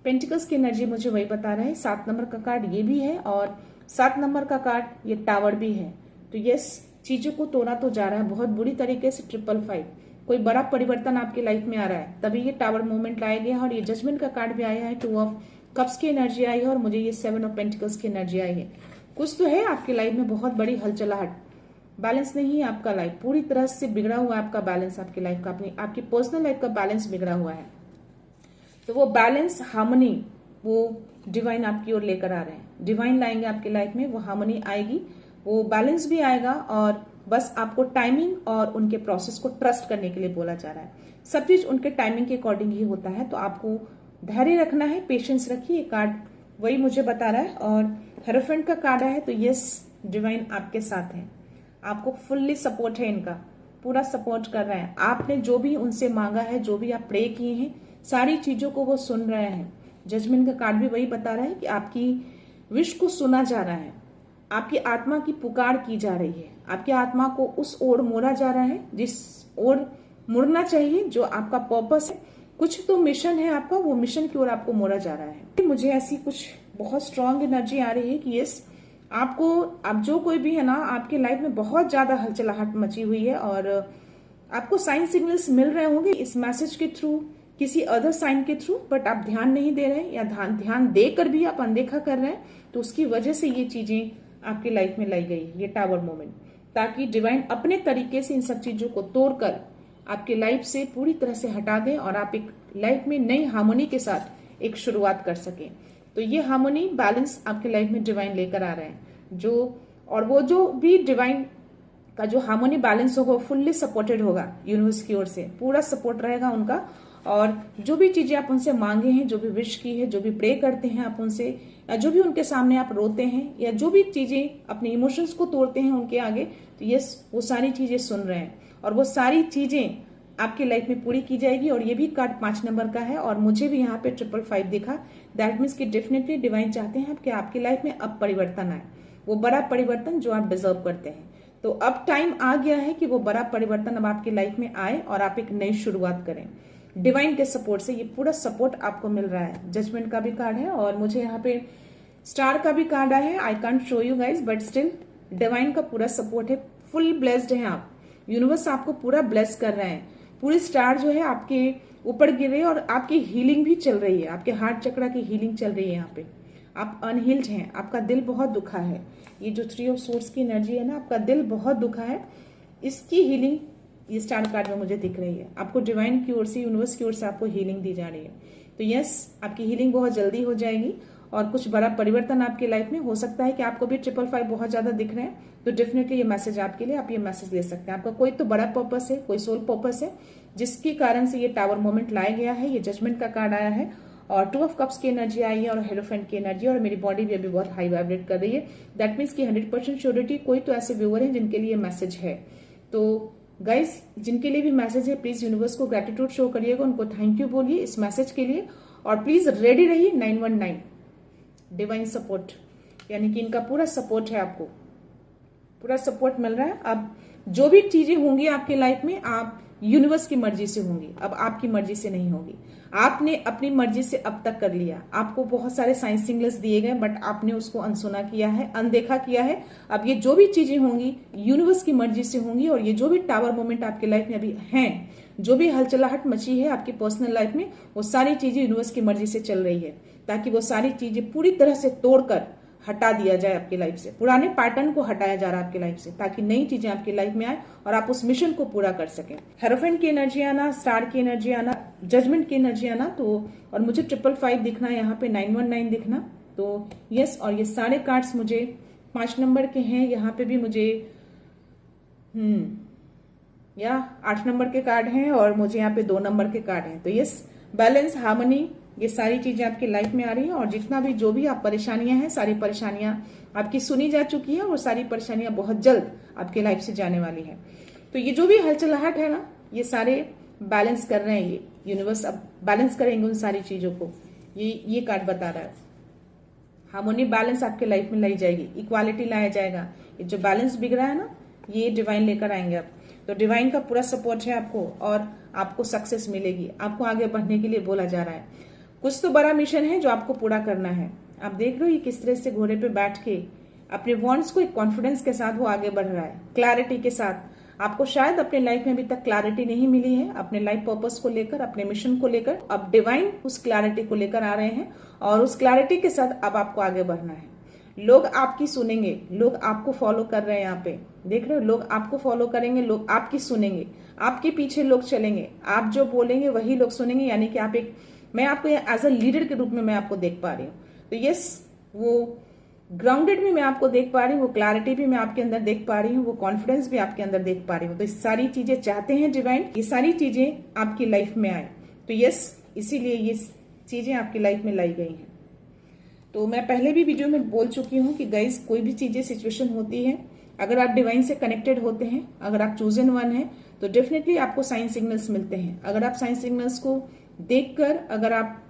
पेंटिकल्स की एनर्जी मुझे वही बता रहा है। 7 नंबर का कार्ड ये भी है और 7 नंबर का कार्ड ये टावर भी है। तो यस, चीजों को तोड़ा तो जा रहा है बहुत बुरी तरीके से। 555 कोई बड़ा परिवर्तन आपकी लाइफ में आ रहा है, तभी ये टावर मूवमेंट लाया गया है। और ये जजमेंट का कार्ड भी आया है, 2 ऑफ कप्स की एनर्जी आई है और मुझे ये 7 ऑफ पेंटिकल्स की एनर्जी आई है। कुछ तो है आपकी लाइफ में बहुत बड़ी हलचलाहट, बैलेंस नहीं है आपका लाइफ, पूरी तरह से बिगड़ा हुआ है आपका बैलेंस, आपकी लाइफ का, अपनी आपकी पर्सनल लाइफ का बैलेंस बिगड़ा हुआ है। तो वो बैलेंस, हार्मनी, वो डिवाइन आपकी ओर लेकर आ रहे हैं। डिवाइन लाएंगे आपकी लाइफ में, वो हार्मनी आएगी, वो बैलेंस भी आएगा। और बस आपको टाइमिंग और उनके प्रोसेस को ट्रस्ट करने के लिए बोला जा रहा है। सब चीज उनके टाइमिंग के अकॉर्डिंग ही होता है, तो आपको धैर्य रखना है, पेशेंस रखिए। ये कार्ड वही मुझे बता रहा है। और हेरोफेंट का कार्ड है, तो यस, डिवाइन आपके साथ है, आपको फुल्ली सपोर्ट है, इनका पूरा सपोर्ट कर रहे हैं। आपने जो भी उनसे मांगा है, जो भी आप प्रे किए हैं, सारी चीजों को वो सुन रहे हैं। जजमेंट का कार्ड भी वही बता रहा है कि आपकी विश को सुना जा रहा है, आपकी आत्मा की पुकार की जा रही है, आपकी आत्मा को उस ओर मोड़ा जा रहा है जिस ओर मुड़ना चाहिए, जो आपका पर्पस है, कुछ तो मिशन है आपका, वो मिशन की ओर आपको मोड़ा जा रहा है। मुझे ऐसी कुछ बहुत स्ट्रांग एनर्जी आ रही है कि यस, आपको, अब जो कोई भी है ना, आपके लाइफ में बहुत ज्यादा हलचलाहट मची हुई है और आपको साइन सिग्नल्स मिल रहे होंगे इस मैसेज के थ्रू, किसी अदर साइन के थ्रू, बट आप ध्यान नहीं दे रहे या ध्यान देकर भी आप अनदेखा कर रहे हैं। तो उसकी वजह से ये चीजें आपकी लाइफ में लाई गई, ये टावर मोमेंट, ताकि डिवाइन अपने तरीके से इन सब चीजों को तोड़कर आपकी लाइफ से पूरी तरह से हटा दें और आप एक लाइफ में नई हार्मनी के साथ एक शुरुआत कर सकें। तो ये हार्मनी, बैलेंस आपके लाइफ में डिवाइन लेकर आ रहे हैं। और वो जो भी डिवाइन का जो हार्मनी बैलेंस होगा, फुल्ली सपोर्टेड होगा यूनिवर्स की ओर से, पूरा सपोर्ट रहेगा उनका। और जो भी चीजें आप उनसे मांगे हैं, जो भी विश की है, जो भी प्रे करते हैं आप उनसे, या जो भी उनके सामने आप रोते हैं, या जो भी चीजें अपने इमोशंस को तोड़ते हैं उनके आगे, तो यस, वो सारी चीजें सुन रहे हैं और वो सारी चीजें आपकी लाइफ में पूरी की जाएगी। और ये भी कार्ड 5 नंबर का है और मुझे भी यहाँ पे 555 दिखा। दैट मीन्स कि डेफिनेटली डिवाइन चाहते हैं कि आपकी लाइफ में अब परिवर्तन आए, वो बड़ा परिवर्तन जो आप डिजर्व करते हैं। तो अब टाइम आ गया है कि वो बड़ा परिवर्तन अब आपकी लाइफ में आए और आप एक नई शुरुआत करें। डिवाइन के सपोर्ट से ये पूरा सपोर्ट आपको मिल रहा है। जजमेंट का भी कार्ड है और मुझे यहाँ पे स्टार का भी कार्ड आया है। I can't show you guys, but still divine का पूरा सपोर्ट है, फुल ब्लेस्ड है आप, यूनिवर्स आपको पूरा ब्लेस कर रहे हैं। पूरी स्टार जो है आपके ऊपर गिर रही है और आपकी हीलिंग भी चल रही है, आपके हार्ट चक्रा की हीलिंग चल रही है। यहाँ पे आप अनहील्ड हैं, आपका दिल बहुत दुखा है। ये जो 3 ऑफ सोर्स की एनर्जी है ना, आपका दिल बहुत दुखा है, इसकी हीलिंग ये स्टार कार्ड में मुझे दिख रही है। आपको डिवाइन की ओर से, यूनिवर्स की ओर से आपको हीलिंग दी जा रही है। तो यस, आपकी हीलिंग बहुत जल्दी हो जाएगी और कुछ बड़ा परिवर्तन आपकी लाइफ में हो सकता है। कि आपको भी 555 बहुत ज्यादा दिख रहे हैं, तो डेफिनेटली ये मैसेज आपके लिए, आप ये मैसेज ले सकते हैं। आपका कोई तो बड़ा पर्पस है, कोई सोल पर्पस है, जिसके कारण से ये टावर मोमेंट लाया गया है। ये जजमेंट का कार्ड आया है और 2 ऑफ कप्स की एनर्जी आई है और हेरोफेंट की एनर्जी, और मेरी बॉडी भी अभी बहुत हाई वाइब्रेट कर रही है। दैट मीन्स की 100% श्योरिटी कोई तो ऐसे व्यूअर है जिनके लिए मैसेज है। तो गाइज, जिनके लिए भी मैसेज है, प्लीज यूनिवर्स को ग्रेटिट्यूड शो करिएगा, उनको थैंक यू बोलिए इस मैसेज के लिए। और प्लीज रेडी रहिए 919 डिवाइन सपोर्ट, यानी कि इनका पूरा सपोर्ट है, आपको पूरा सपोर्ट मिल रहा है। अब जो भी चीजें होंगी आपकी लाइफ में, आप यूनिवर्स की मर्जी से होंगी, अब आपकी मर्जी से नहीं होगी। आपने अपनी मर्जी से अब तक कर लिया, आपको बहुत सारे साइंस सिग्नल्स दिए गए बट आपने उसको अनसुना किया है, अनदेखा किया है। अब ये जो भी चीजें होंगी यूनिवर्स की मर्जी से होंगी, और ये जो भी टावर मोमेंट आपके लाइफ में अभी हैं, जो भी हलचलाहट मची है आपकी पर्सनल लाइफ में, वो सारी चीजें यूनिवर्स की मर्जी से चल रही है, ताकि वो सारी चीजें पूरी तरह से तोड़कर हटा दिया जाए आपकी लाइफ से। पुराने पैटर्न को हटाया जा रहा है आपकी लाइफ से, ताकि नई चीजें आपकी लाइफ में आए और आप उस मिशन को पूरा कर सकें। हेरोफेंट की एनर्जी आना, स्टार की एनर्जी आना, जजमेंट की एनर्जी आना, तो और मुझे 555 दिखना, यहाँ पे 919 दिखना, तो यस। और ये सारे कार्ड्स मुझे 5 नंबर के हैं, यहाँ पे भी मुझे या 8 नंबर के कार्ड हैं, और मुझे यहाँ पे 2 नंबर के कार्ड हैं। तो यस, बैलेंस, हार्मनी, ये सारी चीजें आपकी लाइफ में आ रही हैं। और जितना भी जो भी आप परेशानियां हैं, सारी परेशानियां आपकी सुनी जा चुकी है, और सारी परेशानियां बहुत जल्द आपके लाइफ से जाने वाली है। तो ये जो भी हलचलाहट है ना, ये सारे बैलेंस कर रहे हैं, ये यूनिवर्स अब बैलेंस करेंगे उन सारी चीजों को, ये कार्ड बता रहा है। हार्मोनी, बैलेंस आपके लाइफ में लाई जाएगी, इक्वालिटी लाया जाएगा। ये जो बैलेंस बिगड़ा है ना, ये डिवाइन लेकर आएंगे आप। तो डिवाइन का पूरा सपोर्ट है आपको, और आपको सक्सेस मिलेगी, आपको आगे बढ़ने के लिए बोला जा रहा है। कुछ तो बड़ा मिशन है जो आपको पूरा करना है। आप देख रहे हो ये किस तरह से घोड़े पे बैठ के अपने वॉन्ट्स को एक कॉन्फिडेंस के साथ वो आगे बढ़ रहा है, क्लैरिटी के साथ। आपको शायद अपने लाइफ में अभी तक क्लैरिटी नहीं मिली है अपने लाइफ पर्पस को लेकर, अपने मिशन को लेकर। अब डिवाइन उस क्लैरिटी को लेकर आ रहे हैं, और उस क्लैरिटी के साथ अब आपको आगे बढ़ना है। लोग आपकी सुनेंगे, लोग आपको फॉलो कर रहे हैं, यहाँ पे देख रहे हो, लोग आपको फॉलो करेंगे, लोग आपकी सुनेंगे, आपके पीछे लोग चलेंगे, आप जो बोलेंगे वही लोग सुनेंगे। यानी कि आप एक, मैं आपको एज अ लीडर के रूप में मैं आपको देख पा रही हूँ। तो यस, वो ग्राउंडेड भी मैं आपको देख पा रही हूँ, वो क्लैरिटी भी मैं आपके अंदर देख पा रही हूँ, वो कॉन्फिडेंस भी आपके अंदर देख पा रही हूँ। तो इस सारी चीजें चाहते हैं डिवाइन, ये सारी चीजें आपकी लाइफ में आए। तो यस, इसीलिए ये चीजें आपकी लाइफ में लाई गई हैं। तो मैं पहले भी वीडियो में बोल चुकी हूँ कि गाइस, कोई भी चीजें सिचुएशन होती है, अगर आप डिवाइन से कनेक्टेड होते हैं, अगर आप चूजन वन है, तो डेफिनेटली आपको साइन सिग्नल्स मिलते हैं। अगर आप साइन सिग्नल्स को देखकर अगर आप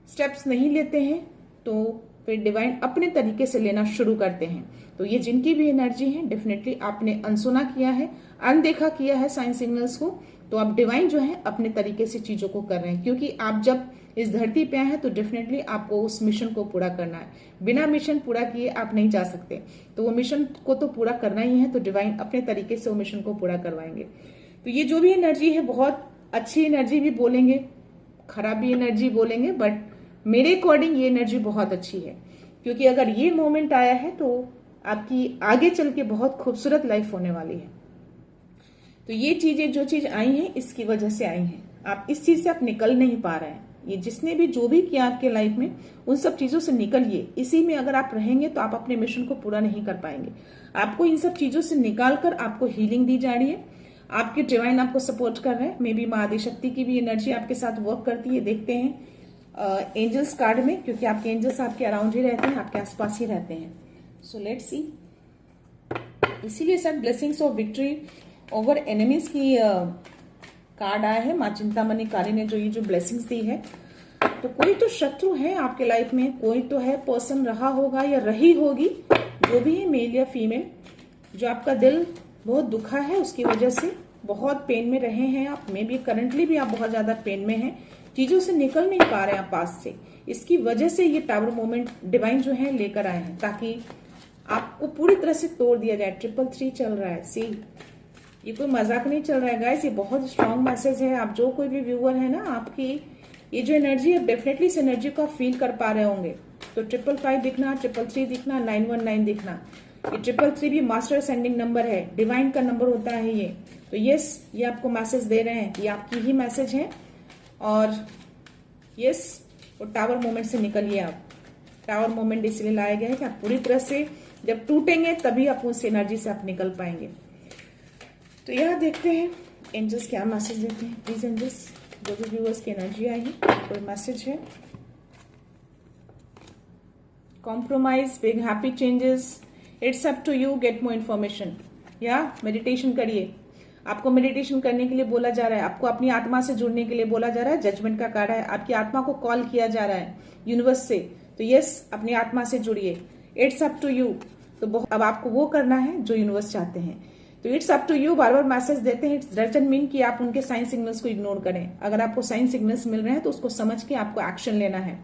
स्टेप्स नहीं लेते हैं, तो फिर डिवाइन अपने तरीके से लेना शुरू करते हैं। तो ये जिनकी भी एनर्जी है, डेफिनेटली आपने अनसुना किया है, अनदेखा किया है साइन सिग्नल्स को, तो आप डिवाइन जो है अपने तरीके से चीजों को कर रहे हैं। क्योंकि आप जब इस धरती पे आए हैं, तो डेफिनेटली आपको उस मिशन को पूरा करना है। बिना मिशन पूरा किए आप नहीं जा सकते, तो वो मिशन को तो पूरा करना ही है। तो डिवाइन अपने तरीके से वो मिशन को पूरा करवाएंगे। तो ये जो भी एनर्जी है, बहुत अच्छी एनर्जी भी बोलेंगे, खराब भी एनर्जी बोलेंगे, बट मेरे अकॉर्डिंग ये एनर्जी बहुत अच्छी है। क्योंकि अगर ये मोमेंट आया है, तो आपकी आगे चल के बहुत खूबसूरत लाइफ होने वाली है। तो ये चीजें, जो चीज आई हैं, इसकी वजह से आई हैं। आप इस चीज से आप निकल नहीं पा रहे हैं। ये जिसने भी जो भी किया आपके लाइफ में, उन सब चीजों से निकलिए। इसी में अगर आप रहेंगे तो आप अपने मिशन को पूरा नहीं कर पाएंगे। आपको इन सब चीजों से निकालकर आपको हीलिंग दी जा रही है। आपके डिवाइन आपको सपोर्ट कर रहे हैं। मे बी माँ आदि शक्ति की भी एनर्जी आपके साथ वर्क करती है। देखते हैं एंजल्स कार्ड में, क्योंकि आपके एंजल्स आपके अराउंड ही रहते हैं, आपके आसपास ही रहते हैं। So let's see. इसीलिए sir blessings of victory over enemies की कार्ड आया है। माँ चिंतामणि काली ने जो ब्लेसिंग्स दी है, तो कोई तो शत्रु है आपके लाइफ में, कोई तो है पर्सन रहा होगा या रही होगी, जो भी है, मेल या फीमेल, जो आपका दिल बहुत दुखा है, उसकी वजह से बहुत पेन में रहे हैं आप। मे बी करंटली भी आप बहुत ज्यादा पेन में हैं, चीजों से निकल नहीं पा रहे हैं आप पास से। इसकी वजह से ये टावर मोमेंट डिवाइन जो है लेकर आए हैं, ताकि आपको पूरी तरह से तोड़ दिया जाए। 333 चल रहा है। सी, ये कोई मजाक नहीं चल रहा है गाइस, ये बहुत स्ट्रांग मैसेज है। आप जो कोई भी व्यूअर है ना, आपकी ये जो एनर्जी है, डेफिनेटली इस एनर्जी को आप फील कर पा रहे होंगे। तो 555 दिखना, 333 दिखना, 919 दिखना। ये 333 भी मास्टर असेंडिंग नंबर है, डिवाइन का नंबर होता है ये। तो यस, ये आपको मैसेज दे रहे हैं, ये आपकी ही मैसेज है। और यस, वो टावर मोमेंट से निकलिए आप। टावर मोमेंट इसलिए लाया गया है कि आप पूरी तरह से जब टूटेंगे, तभी आप उस एनर्जी से आप निकल पाएंगे। तो यह देखते हैं एंजल्स क्या मैसेज देते हैं। प्लीज एंजल्स, जो भी व्यूअर्स की एनर्जी आई है, कोई मैसेज है। Compromise, big happy changes, it's up to you, get more information. या मेडिटेशन करिए। आपको मेडिटेशन करने के लिए बोला जा रहा है, आपको अपनी आत्मा से जुड़ने के लिए बोला जा रहा है। जजमेंट का कार्ड है, आपकी आत्मा को कॉल किया जा रहा है यूनिवर्स से। तो यस, अपनी आत्मा से जुड़िए, इट्स अप टू यू। तो अब आपको वो करना है जो यूनिवर्स चाहते हैं। तो इट्स अप टू यू। बार बार मैसेज देते हैं, इट्स डजंट मीन कि आप उनके साइन सिग्नल्स को इग्नोर करें। अगर आपको साइन सिग्नल्स मिल रहे हैं तो उसको समझ के आपको एक्शन लेना है।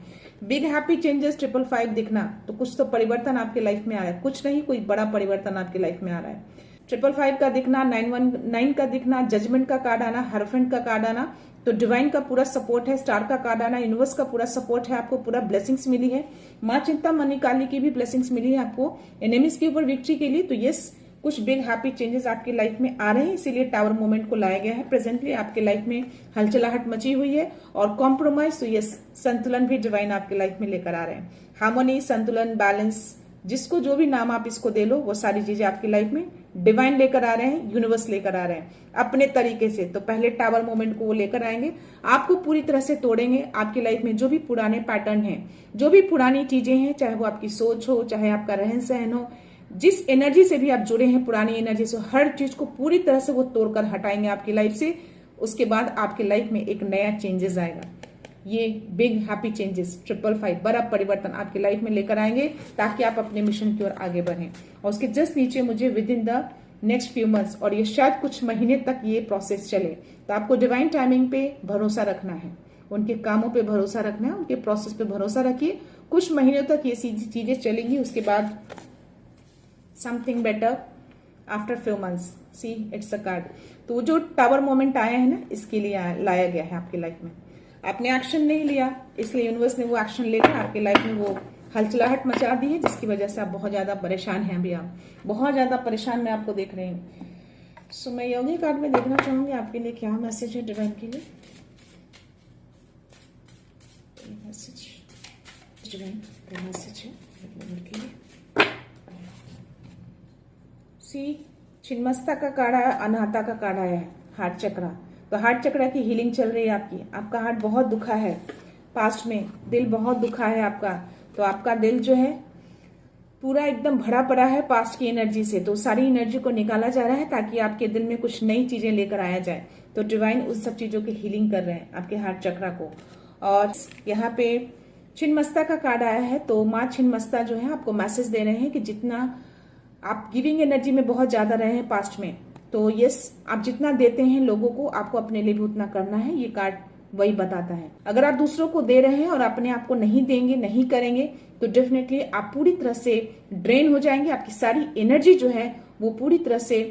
बिग हैप्पी चेंजेस 555 दिखना, तो कुछ तो परिवर्तन आपके लाइफ में आ रहा है, कुछ नहीं कोई बड़ा परिवर्तन आपके लाइफ में आ रहा है। 555 का दिखना, 919 का दिखना, जजमेंट का कार्ड आना, हरफ्रेंड का कार्ड आना, तो डिवाइन का पूरा सपोर्ट है, स्टार का कार्ड आना, यूनिवर्स का पूरा सपोर्ट है, आपको पूरा ब्लेसिंग्स मिली है। माँ चिंतामणि काली की भी ब्लेसिंग्स मिली है आपको एनिमीज के ऊपर विक्ट्री के लिए। तो यस, कुछ बिग हैप्पी चेंजेस आपकी लाइफ में आ रहे हैं, इसीलिए टावर मोमेंट को लाया गया है। प्रेजेंटली आपके लाइफ में हलचलाहट मची हुई है और कॉम्प्रोमाइज, तो यस संतुलन भी डिवाइन आपके लाइफ में लेकर आ रहे हैं। हार्मोनी, संतुलन, बैलेंस, जिसको जो भी नाम आप इसको दे लो, वो सारी चीजें आपकी लाइफ में डिवाइन लेकर आ रहे हैं, यूनिवर्स लेकर आ रहे हैं अपने तरीके से। तो पहले टावर मोमेंट को वो लेकर आएंगे, आपको पूरी तरह से तोड़ेंगे। आपकी लाइफ में जो भी पुराने पैटर्न हैं, जो भी पुरानी चीजें हैं, चाहे वो आपकी सोच हो, चाहे आपका रहन सहन हो, जिस एनर्जी से भी आप जुड़े हैं, पुरानी एनर्जी से, हर चीज को पूरी तरह से वो तोड़कर हटाएंगे आपकी लाइफ से। उसके बाद आपकी लाइफ में एक नया चेंजेस आएगा। ये बिग हैप्पी चेंजेस 555 बड़ा परिवर्तन आपकी लाइफ में लेकर आएंगे, ताकि आप अपने मिशन की ओर आगे बढ़ें। और उसके जस्ट नीचे मुझे with in the next few months, और ये शायद कुछ महीने तक ये प्रोसेस चले, तो आपको डिवाइन टाइमिंग पे भरोसा रखना है, उनके कामों पे भरोसा रखना है, उनके प्रोसेस पे भरोसा रखिए। कुछ महीनों तक ये चीजें चलेंगी, उसके बाद something better after few months. C it's a card. तो जो टावर मोमेंट आया है ना, इसके लिए लाया गया है आपकी लाइफ में। आपने एक्शन नहीं लिया, इसलिए यूनिवर्स ने वो एक्शन लेकर आपके लाइफ में वो हलचलाहट मचा दी है, जिसकी वजह से आप बहुत ज्यादा परेशान हैं। अभी आप बहुत ज्यादा परेशान मैं आपको देख रही हूँ। सो मैं योगी कार्ड में देखना चाहूंगी आपके लिए क्या मैसेज है डिवाइन के लिए। मैसेज डिवाइन का मैसेज है के लिए। सी छिन्नमस्ता का कार्ड आया, अनाहता का कार्ड आया है, हार्ट चक्रा। तो हार्ट चक्रा की हीलिंग चल रही है आपकी। आपका हार्ट बहुत दुखा है पास्ट में, दिल बहुत दुखा है आपका। तो आपका दिल जो है पूरा एकदम भरा पड़ा है पास्ट की एनर्जी से। तो सारी एनर्जी को निकाला जा रहा है, ताकि आपके दिल में कुछ नई चीजें लेकर आया जाए। तो डिवाइन उस सब चीजों की हीलिंग कर रहे हैं आपके हार्ट चक्रा को। और यहाँ पे छिन्नमस्ता का कार्ड आया है, तो माँ छिन्नमस्ता जो है आपको मैसेज दे रहे हैं कि जितना आप गिविंग एनर्जी में बहुत ज्यादा रहे हैं पास्ट में, तो यस, आप जितना देते हैं लोगों को, आपको अपने लिए भी उतना करना है। ये कार्ड वही बताता है। अगर आप दूसरों को दे रहे हैं और अपने आप को नहीं देंगे, नहीं करेंगे, तो डेफिनेटली आप पूरी तरह से ड्रेन हो जाएंगे। आपकी सारी एनर्जी जो है वो पूरी तरह से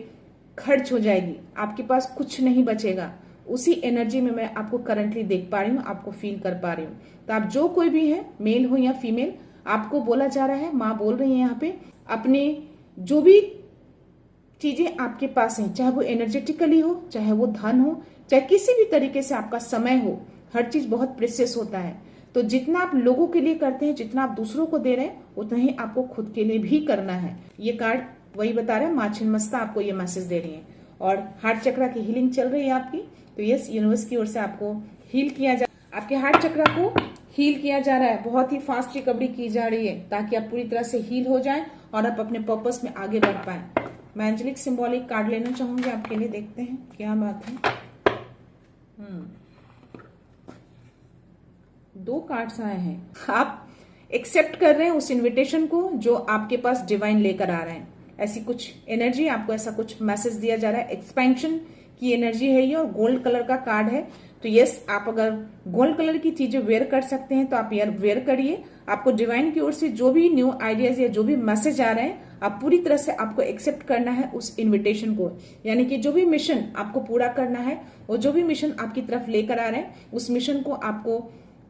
खर्च हो जाएगी, आपके पास कुछ नहीं बचेगा। उसी एनर्जी में मैं आपको करंटली देख पा रही हूँ, आपको फील कर पा रही हूँ। तो आप जो कोई भी है, मेल हो या फीमेल, आपको बोला जा रहा है, माँ बोल रही है यहाँ पे, अपने जो भी चीजें आपके पास हैं, चाहे वो एनर्जेटिकली हो, चाहे वो धन हो, चाहे किसी भी तरीके से आपका समय हो, हर चीज बहुत प्रेशियस होता है। तो जितना आप लोगों के लिए करते हैं, जितना आप दूसरों को दे रहे हैं, उतना ही आपको खुद के लिए भी करना है। ये कार्ड वही बता रहा है। माँ छिन्नमस्ता आपको ये मैसेज दे रही है। और हार्ट चक्रा की हीलिंग चल रही है आपकी। तो यस, यूनिवर्स की ओर से आपको हील किया जा, आपके हार्ट चक्रा को हील किया जा रहा है। बहुत ही फास्ट रिकवरी की जा रही है, ताकि आप पूरी तरह से हील हो जाएं और आप अपने पर्पस में आगे बढ़ पाए। मैं एंजेलिक सिंबॉलिक कार्ड लेना चाहूंगी आपके लिए, देखते हैं क्या बात है। 2 कार्ड्स आए हैं। आप एक्सेप्ट कर रहे हैं उस इनविटेशन को जो आपके पास डिवाइन लेकर आ रहे हैं। ऐसी कुछ एनर्जी, आपको ऐसा कुछ मैसेज दिया जा रहा है। एक्सपेंशन की एनर्जी है ये, और गोल्ड कलर का कार्ड है। तो यस, आप अगर गोल्ड कलर की चीजें वेयर कर सकते हैं तो आप यार वेयर करिए। आपको डिवाइन की ओर से जो भी न्यू आइडियाज या जो भी मैसेज आ रहे हैं, आप पूरी तरह से आपको एक्सेप्ट करना है उस इनविटेशन को। यानी कि जो भी मिशन आपको पूरा करना है, और जो भी मिशन आपकी तरफ लेकर आ रहे हैं, उस मिशन को आपको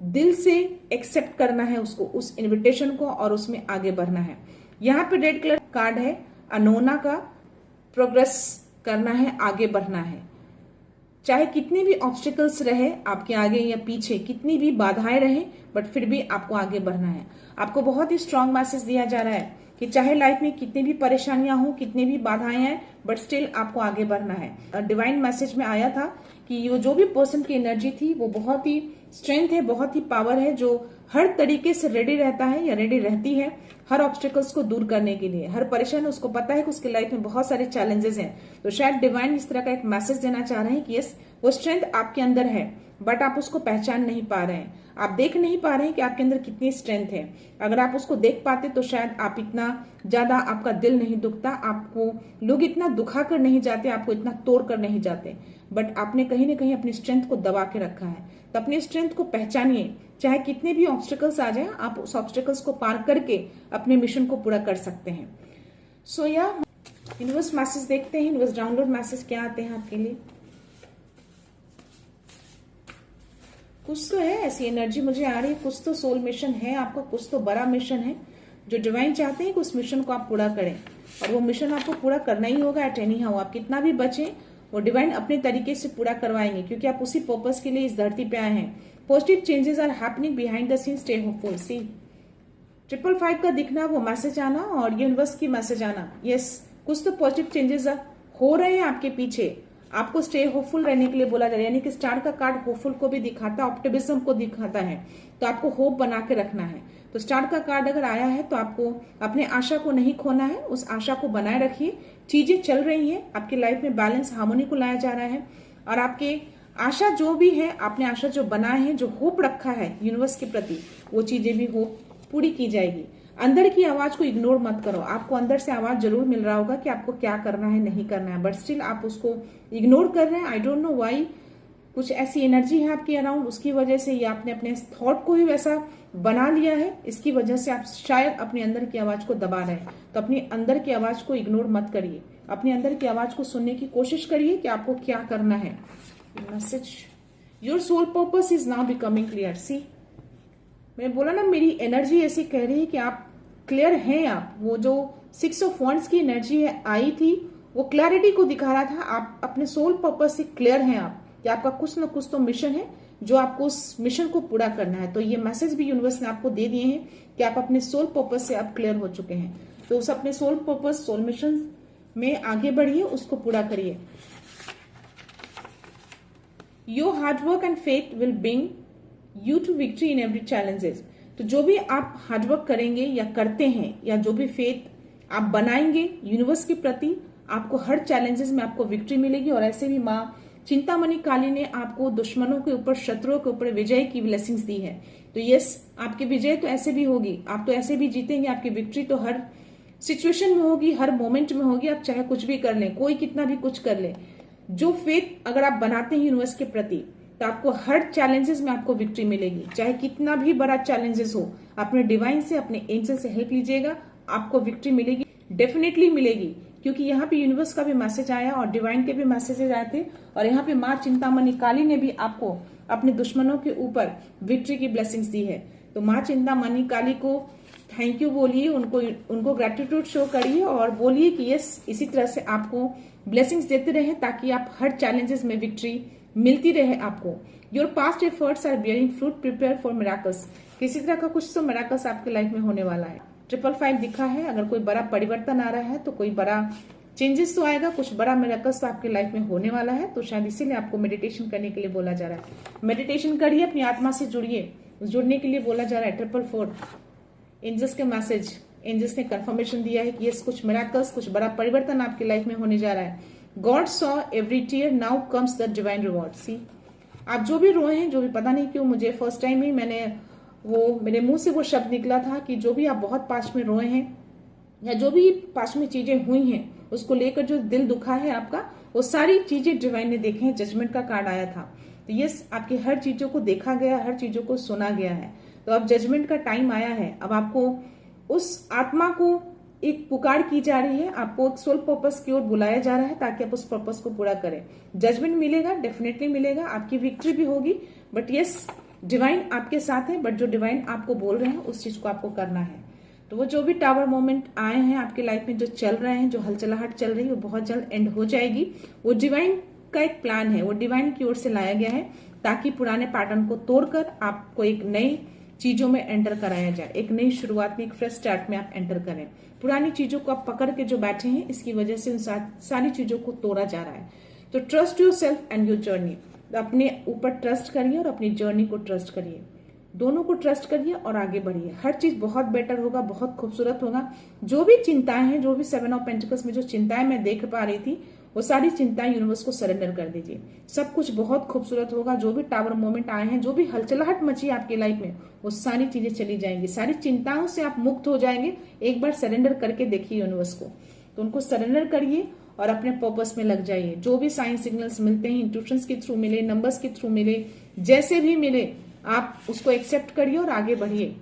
दिल से एक्सेप्ट करना है, उसको, उस इन्विटेशन को, और उसमें आगे बढ़ना है। यहाँ पे रेड कलर कार्ड है अनोना का। प्रोग्रेस करना है, आगे बढ़ना है। चाहे कितने भी ऑब्स्टिकल्स रहे आपके आगे या पीछे, कितनी भी बाधाएं रहे, बट फिर भी आपको आगे बढ़ना है। आपको बहुत ही स्ट्रांग मैसेज दिया जा रहा है कि चाहे लाइफ में कितनी भी परेशानियां हो, कितनी भी बाधाएं हैं, बट स्टिल आपको आगे बढ़ना है। डिवाइन मैसेज में आया था कि ये जो भी पर्सन की एनर्जी थी, वो बहुत ही स्ट्रेंथ है, बहुत ही पावर है, जो हर तरीके से रेडी रहता है या रेडी रहती है हर ऑब्स्टिकल्स को दूर करने के लिए। हर परेशानी, उसको पता है कि उसके लाइफ में बहुत सारे चैलेंजेस हैं। तो शायद डिवाइन इस तरह का एक मैसेज देना चाह रहे हैं कि यस, वो स्ट्रेंथ आपके अंदर है, बट आप उसको पहचान नहीं पा रहे हैं, आप देख नहीं पा रहे हैं कि आपके अंदर कितनी स्ट्रेंथ है। अगर आप उसको देख पाते तो शायद आप इतना ज्यादा, आपका दिल नहीं दुखता, आपको लोग इतना दुखा कर नहीं जाते, आपको इतना तोड़ कर नहीं जाते। बट आपने कहीं ना कहीं अपनी स्ट्रेंथ को दबा के रखा है। तो अपनी स्ट्रेंथ को पहचानिए, चाहे कितने भी ऑब्स्टिकल्स आ जाए, आप उस ऑब्स्टिकल्स को पार करके अपने मिशन को पूरा कर सकते हैं। सो या यूनिवर्स मैसेज देखते हैं, यूनिवर्स डाउनलोड मैसेज क्या आते हैं आपके लिए। कुछ तो है ऐसी एनर्जी मुझे आ रही है, कुछ तो सोल मिशन है आपका, कुछ तो बड़ा मिशन है जो डिवाइन चाहते हैं कि उस मिशन को आप पूरा करें, और वो मिशन आपको पूरा करना ही होगा एट एनी हाउ। आप कितना भी बचें, वो डिवाइन अपने तरीके से पूरा करवाएंगे, क्योंकि आप उसी पर्पस के लिए इस धरती पे आए हैं। Positive changes are happening behind the scene, stay hopeful. See 555 का दिखना, वो मैसेज आना और यूनिवर्स की मैसेज आना, यस कुछ तो पॉजिटिव चेंजेस हो रहे हैं आपके पीछे। आपको स्टे होपफुल रहने के लिए बोला जा रहा है, यानी कि स्टार का कार्ड होपफुल को भी दिखाता है, ऑप्टिमिज्म को दिखाता है, तो आपको होप बना के रखना है। तो स्टार का कार्ड अगर आया है तो आपको अपने आशा को नहीं खोना है, उस आशा को बनाए रखिए। चीजें चल रही हैं आपकी लाइफ में, बैलेंस हार्मोनी को लाया जा रहा है, और आपके आशा जो भी है, आपने आशा जो बनाए हैं, जो होप रखा है यूनिवर्स के प्रति, वो चीजें भी होप पूरी की जाएगी। अंदर की आवाज को इग्नोर मत करो। आपको अंदर से आवाज जरूर मिल रहा होगा कि आपको क्या करना है, नहीं करना है, बट स्टिल आप उसको इग्नोर कर रहे हैं। आई डोंट नो व्हाई, कुछ ऐसी एनर्जी है आपके अराउंड, उसकी वजह से या आपने अपने थॉट को ही वैसा बना लिया है, इसकी वजह से आप शायद अपने अंदर की आवाज को दबा रहे हैं। तो अपनी अंदर की आवाज को इग्नोर मत करिए, अपने अंदर की आवाज को सुनने की कोशिश करिए कि आपको क्या करना है। Message, your soul purpose is now becoming clear. See मैंने बोला ना, मेरी एनर्जी ऐसी कह रही है कि आप क्लियर हैं। आप वो जो 6 ऑफ वांड्स की एनर्जी है आई थी, वो क्लैरिटी को दिखा रहा था। आप अपने सोल पर्पस से क्लियर हैं आप, कि आपका कुछ ना कुछ तो मिशन है जो आपको उस मिशन को पूरा करना है। तो ये मैसेज भी यूनिवर्स ने आपको दे दिए हैं कि आप अपने सोल पर्पस से आप क्लियर हो चुके हैं। तो उस अपने सोल पर्पस, सोल मिशन में आगे बढ़िए, उसको पूरा करिए। Your hard work and faith will bring you to victory in every challenges. तो जो भी आप हार्डवर्क करेंगे या करते हैं, या जो भी फेथ आप बनाएंगे यूनिवर्स के प्रति, आपको हर चैलेंजेस में आपको विक्ट्री मिलेगी। और ऐसे भी माँ चिंतामणि काली ने आपको दुश्मनों के ऊपर, शत्रुओं के ऊपर विजय की ब्लेसिंग्स दी है। तो यस, आपकी विजय तो ऐसे भी होगी, आप तो ऐसे भी जीतेंगे। आपकी विक्ट्री तो हर सिचुएशन में होगी, हर मोमेंट में होगी। आप चाहे कुछ भी कर लें, कोई कितना भी कुछ कर ले, जो फेथ अगर आप बनाते हैं यूनिवर्स के प्रति, तो आपको हर चैलेंजेस में आपको विक्ट्री मिलेगी। चाहे कितना भी बड़ा चैलेंजेस हो, अपने डिवाइन से, अपने एंजल से हेल्प लीजिएगा, आपको विक्ट्री मिलेगी, डेफिनेटली मिलेगी। क्योंकि यहाँ पे यूनिवर्स का भी मैसेज आया और डिवाइन के भी मैसेजेस आए थे, और यहाँ पे माँ चिंतामणि काली ने भी आपको अपने दुश्मनों के ऊपर विक्ट्री की ब्लेसिंग्स दी है। तो माँ चिंतामणि काली को थैंक यू बोलिए, उनको ग्रेटिट्यूड शो करिए और बोलिए कि यस, इसी तरह से आपको ब्लेसिंग्स देते रहे, ताकि आप हर चैलेंजेस में विक्ट्री मिलती रहे आपको। Your past efforts are bearing fruit, prepare for miracles. किसी तरह का कुछ तो मिराकल्स आपके लाइफ में होने वाला है। 555 दिखा है, अगर कोई बड़ा परिवर्तन आ रहा है तो कोई बड़ा चेंजेस तो आएगा, कुछ बड़ा मिराकल्स तो आपके लाइफ में होने वाला है। तो शायद इसीलिए आपको मेडिटेशन करने के लिए बोला जा रहा है। मेडिटेशन करिए, अपनी आत्मा से जुड़िए, जुड़ने के लिए बोला जा रहा है। 444 एंजल्स के मैसेज, एंजल्स ने कंफर्मेशन दिया है कि यस, कुछ मिराकल्स, कुछ बड़ा परिवर्तन आपकी लाइफ में होने जा रहा है। God saw every tear, now comes the divine reward. See आप जो भी रोए हैं, जो भी, पता नहीं क्यों मुझे फर्स्ट टाइम ही मेरे मुंह से वो शब्द निकला था कि जो भी आप बहुत पास्ट में रोए हैं, या जो भी पास्ट में चीजें हुई हैं, उसको लेकर जो दिल दुखा है आपका, वो सारी चीजें डिवाइन ने देखे हैं। जजमेंट का कार्ड आया था, तो यस, आपकी हर चीजों को देखा गया, हर चीजों को सुना गया है। तो अब जजमेंट का टाइम आया है। अब आपको उस आत्मा को एक पुकार की जा रही है, आपको एक सोल पर्पस की ओर बुलाया जा रहा है, ताकि आप उस पर्पस को पूरा करें। जजमेंट मिलेगा, डेफिनेटली मिलेगा, आपकी विक्ट्री भी होगी। बट यस, डिवाइन आपके साथ है, बट जो डिवाइन आपको बोल रहे हैं उस चीज को आपको करना है। तो वो जो भी टावर मोमेंट आए हैं आपके लाइफ में, जो चल रहे हैं, जो हलचलाहट चल रही है, वो बहुत जल्द एंड हो जाएगी। वो डिवाइन का एक प्लान है, वो डिवाइन की ओर से लाया गया है, ताकि पुराने पैटर्न को तोड़कर आपको एक नई चीजों में एंटर कराया जाए, एक नई शुरुआत में, एक फ्रेश स्टार्ट में आप एंटर करें। पुरानी चीजों को आप पकड़ के जो बैठे हैं, इसकी वजह से उन सारी चीजों को तोड़ा जा रहा है। तो trust your self and your journey. अपने ऊपर ट्रस्ट करिए और अपनी जर्नी को ट्रस्ट करिए, दोनों को ट्रस्ट करिए और आगे बढ़िए। हर चीज बहुत बेटर होगा, बहुत खूबसूरत होगा। जो भी चिंताएं हैं, जो भी 7 ऑफ पेंटिकल्स में जो चिंताएं मैं देख पा रही थी, वो सारी चिंताएं यूनिवर्स को सरेंडर कर दीजिए। सब कुछ बहुत खूबसूरत होगा। जो भी टावर मोमेंट आए हैं, जो भी हलचलाहट मची है आपकी लाइफ में, वो सारी चीजें चली जाएंगी। सारी चिंताओं से आप मुक्त हो जाएंगे। एक बार सरेंडर करके देखिए यूनिवर्स को। तो उनको सरेंडर करिए और अपने पर्पस में लग जाइए। जो भी साइन सिग्नल्स मिलते हैं, इंट्यूशंस के थ्रू मिले, नंबर्स के थ्रू मिले, जैसे भी मिले, आप उसको एक्सेप्ट करिए और आगे बढ़िए।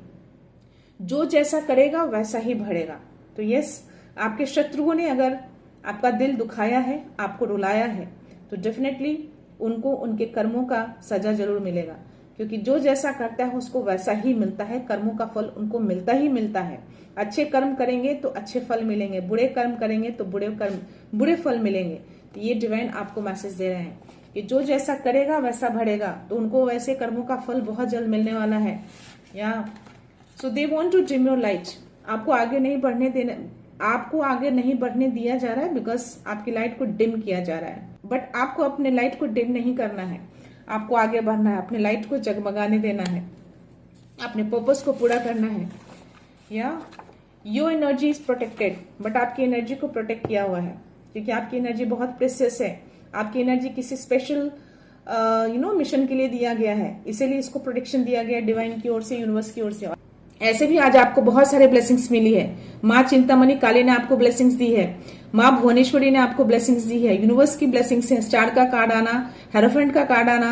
जो जैसा करेगा वैसा ही बढ़ेगा। तो यस, आपके शत्रुओं ने अगर आपका दिल दुखाया है, आपको रुलाया है, तो डेफिनेटली उनको उनके कर्मों का सजा जरूर मिलेगा, क्योंकि जो जैसा करता है उसको वैसा ही मिलता है। कर्मों का फल उनको मिलता ही मिलता है। अच्छे कर्म करेंगे तो अच्छे फल मिलेंगे, बुरे कर्म करेंगे तो बुरे फल मिलेंगे। तो ये डिवाइन आपको मैसेज दे रहे हैं कि जो जैसा करेगा वैसा बढ़ेगा, तो उनको वैसे कर्मों का फल बहुत जल्द मिलने वाला है। या so they want to dim your light. आपको आगे नहीं बढ़ने दिया जा रहा है, बिकॉज आपकी लाइट को डिम किया जा रहा है। बट आपको अपने लाइट को डिम नहीं करना है, आपको आगे बढ़ना है, अपने लाइट को जगमगाने देना है, अपने पर्पस को पूरा करना है। या your energy is protected, but आपकी एनर्जी को प्रोटेक्ट किया हुआ है, क्योंकि आपकी एनर्जी बहुत प्रेशियस है। आपकी एनर्जी किसी स्पेशल मिशन के लिए दिया गया है, इसीलिए इसको प्रोटेक्शन दिया गया डिवाइन की ओर से, यूनिवर्स की ओर से। ऐसे भी आज आपको बहुत सारे ब्लेसिंग्स मिली है। माँ चिंतामणि काली ने आपको ब्लेसिंग्स दी है, माँ भुवनेश्वरी ने आपको ब्लेसिंग्स दी है, यूनिवर्स की ब्लेसिंग्स है। स्टार का कार्ड आना, हेरोफेंट का कार्ड आना,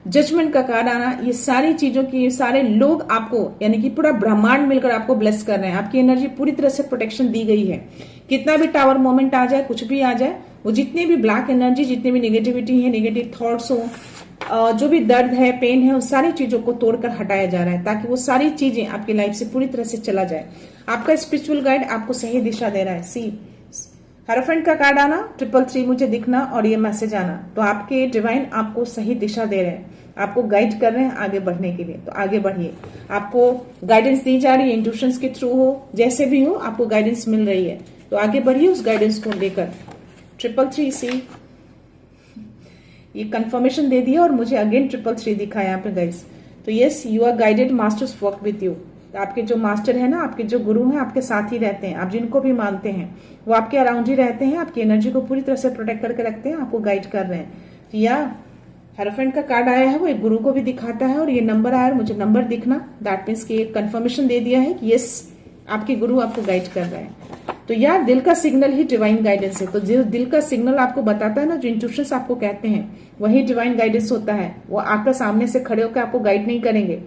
जजमेंट का कार्ड आना, ये सारी चीजों की, सारे लोग आपको, यानी कि पूरा ब्रह्मांड मिलकर आपको ब्लेस कर रहे हैं। आपकी एनर्जी पूरी तरह से प्रोटेक्शन दी गई है। कितना भी टावर मोमेंट आ जाए, कुछ भी आ जाए, वो जितनी भी ब्लैक एनर्जी, जितनी भी नेगेटिविटी है, नेगेटिव थॉट्स हो, जो भी दर्द है, पेन है, उस सारी चीजों को तोड़कर हटाया जा रहा है, ताकि वो सारी चीजें आपकी लाइफ से पूरी तरह से चला जाए। आपका स्पिरिचुअल गाइड आपको सही दिशा दे रहा है। सी हेरोफेंट का कार्ड आना, 333 मुझे दिखना और ये मैसेज आना, तो आपके डिवाइन आपको सही दिशा दे रहे हैं, आपको गाइड कर रहे हैं आगे बढ़ने के लिए। तो आगे बढ़िए, आपको गाइडेंस दी जा रही है, इंट्यूशंस के थ्रू हो, जैसे भी हो, आपको गाइडेंस मिल रही है। तो आगे बढ़िए उस गाइडेंस को लेकर। 333 ये कंफर्मेशन दे दिया और मुझे अगेन 333 दिखा यहाँ पे गाइस। तो yes, you are guided, masters work with you. आपके जो मास्टर है ना, आपके जो गुरु हैं, आपके साथ ही रहते हैं। आप जिनको भी मानते हैं वो आपके अराउंड ही रहते हैं, आपकी एनर्जी को पूरी तरह से प्रोटेक्ट करके रखते हैं, आपको गाइड कर रहे हैं। तो या हेरोफेंट का कार्ड आया है, वो एक गुरु को भी दिखाता है, और ये नंबर आया है, मुझे नंबर दिखना, दैट मीन्स की एक कंफर्मेशन दे दिया है कि यस, आपके गुरु आपको गाइड कर रहे हैं। तो यार, दिल का सिग्नल ही डिवाइन गाइडेंस है। तो जो दिल का सिग्नल आपको बताता है ना, जो इंट्यूशंस आपको कहते हैं, वही डिवाइन गाइडेंस होता है। वो आकर सामने से खड़े होकर आपको गाइड नहीं करेंगे,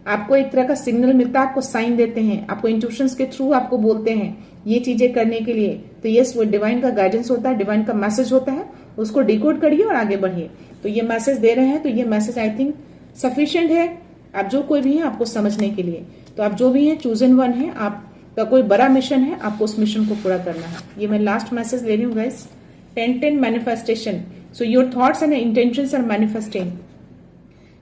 आपको एक तरह का सिग्नल मिलता है, आपको साइन देते हैं, आपको इंट्यूशंस के थ्रू आपको बोलते हैं ये चीजें करने के लिए। तो यस, वो डिवाइन का गाइडेंस होता है, डिवाइन का मैसेज होता है, उसको डिकोड करिए और आगे बढ़िए। तो ये मैसेज दे रहे हैं, तो ये मैसेज आई थिंक सफिशिएंट है, आप जो कोई भी है आपको समझने के लिए। तो आप जो भी है, चूजन वन है, आपका कोई बड़ा मिशन है, आपको उस मिशन को पूरा करना है। ये मैं लास्ट मैसेज ले रही हूँ guys. 10-10 manifestation. So your thoughts and intentions are manifesting.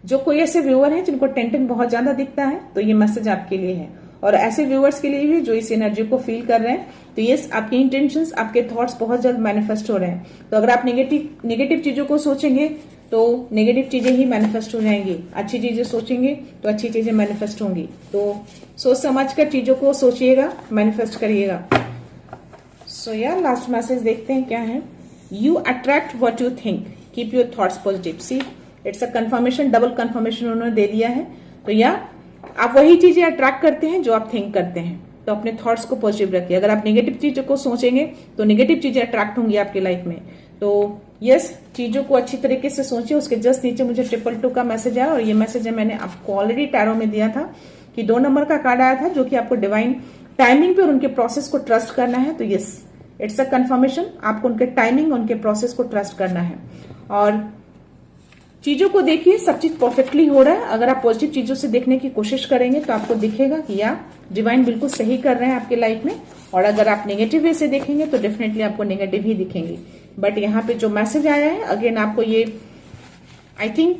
जो कोई ऐसे व्यूअर हैं जिनको 10-10 बहुत ज्यादा दिखता है, तो ये मैसेज आपके लिए है, और ऐसे व्यूअर्स के लिए भी जो इस एनर्जी को फील कर रहे हैं। तो यस, आपकी इंटेंशंस, आपके थॉट्स बहुत जल्द मैनिफेस्ट हो रहे हैं। तो अगर आप नेगेटिव चीजों को सोचेंगे तो नेगेटिव चीजें ही मैनिफेस्ट हो जाएंगी, अच्छी चीजें सोचेंगे तो अच्छी चीजें मैनिफेस्ट होंगी। तो सोच समझ कर चीजों को सोचिएगा, मैनिफेस्ट करिएगा। सो यार, लास्ट मैसेज देखते हैं क्या है। You attract what you think, keep your thoughts positive. See, it's a confirmation, double confirmation उन्होंने दे दिया है। तो यार, आप वही चीजें अट्रैक्ट करते हैं जो आप थिंक करते हैं। तो अपने थॉट्स को पॉजिटिव रखिए। अगर आप नेगेटिव चीजों को सोचेंगे तो नेगेटिव चीजें अट्रैक्ट होंगी आपकी लाइफ में। तो यस, चीजों को अच्छी तरीके से सोचिए। उसके जस्ट नीचे मुझे 222 का मैसेज आया, और ये मैसेज है मैंने आपको ऑलरेडी टैरो में दिया था कि 2 नंबर का कार्ड आया था, जो कि आपको डिवाइन टाइमिंग पे और उनके प्रोसेस को ट्रस्ट करना है। तो यस, इट्स अ कंफर्मेशन, आपको उनके टाइमिंग, उनके प्रोसेस को ट्रस्ट करना है। और चीजों को देखिए, सब चीज परफेक्टली हो रहा है। अगर आप पॉजिटिव चीजों से देखने की कोशिश करेंगे तो आपको दिखेगा कि यार, डिवाइन बिल्कुल सही कर रहे हैं आपके लाइफ में। और अगर आप नेगेटिव वे से देखेंगे तो डेफिनेटली आपको नेगेटिव ही दिखेंगे। बट यहाँ पे जो मैसेज आया है, अगेन आपको ये आई थिंक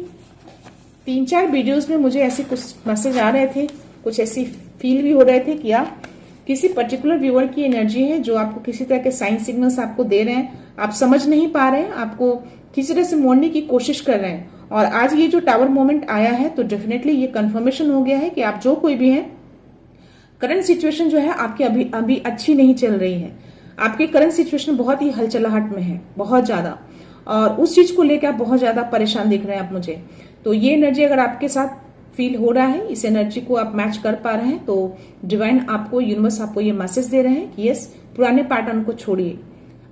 3-4 वीडियोस में मुझे ऐसे कुछ मैसेज आ रहे थे, कुछ ऐसी फील भी हो रहे थे कि यार, किसी पर्टिकुलर व्यूअर की एनर्जी है जो आपको किसी तरह के साइन सिग्नल्स आपको दे रहे हैं, आप समझ नहीं पा रहे हैं, आपको किसी तरह से मोड़ने की कोशिश कर रहे हैं। और आज ये जो टावर मोमेंट आया है, तो डेफिनेटली ये कंफर्मेशन हो गया है कि आप जो कोई भी हैं, करंट सिचुएशन जो है आपकी अभी अच्छी नहीं चल रही है। आपके करंट सिचुएशन बहुत ही हलचलाहट में है, बहुत ज्यादा, और उस चीज को लेकर आप बहुत ज्यादा परेशान दिख रहे हैं आप मुझे। तो ये एनर्जी अगर आपके साथ फील हो रहा है, इस एनर्जी को आप मैच कर पा रहे हैं, तो डिवाइन आपको, यूनिवर्स आपको ये मैसेज दे रहे हैं कि यस, पुराने पैटर्न को छोड़िए।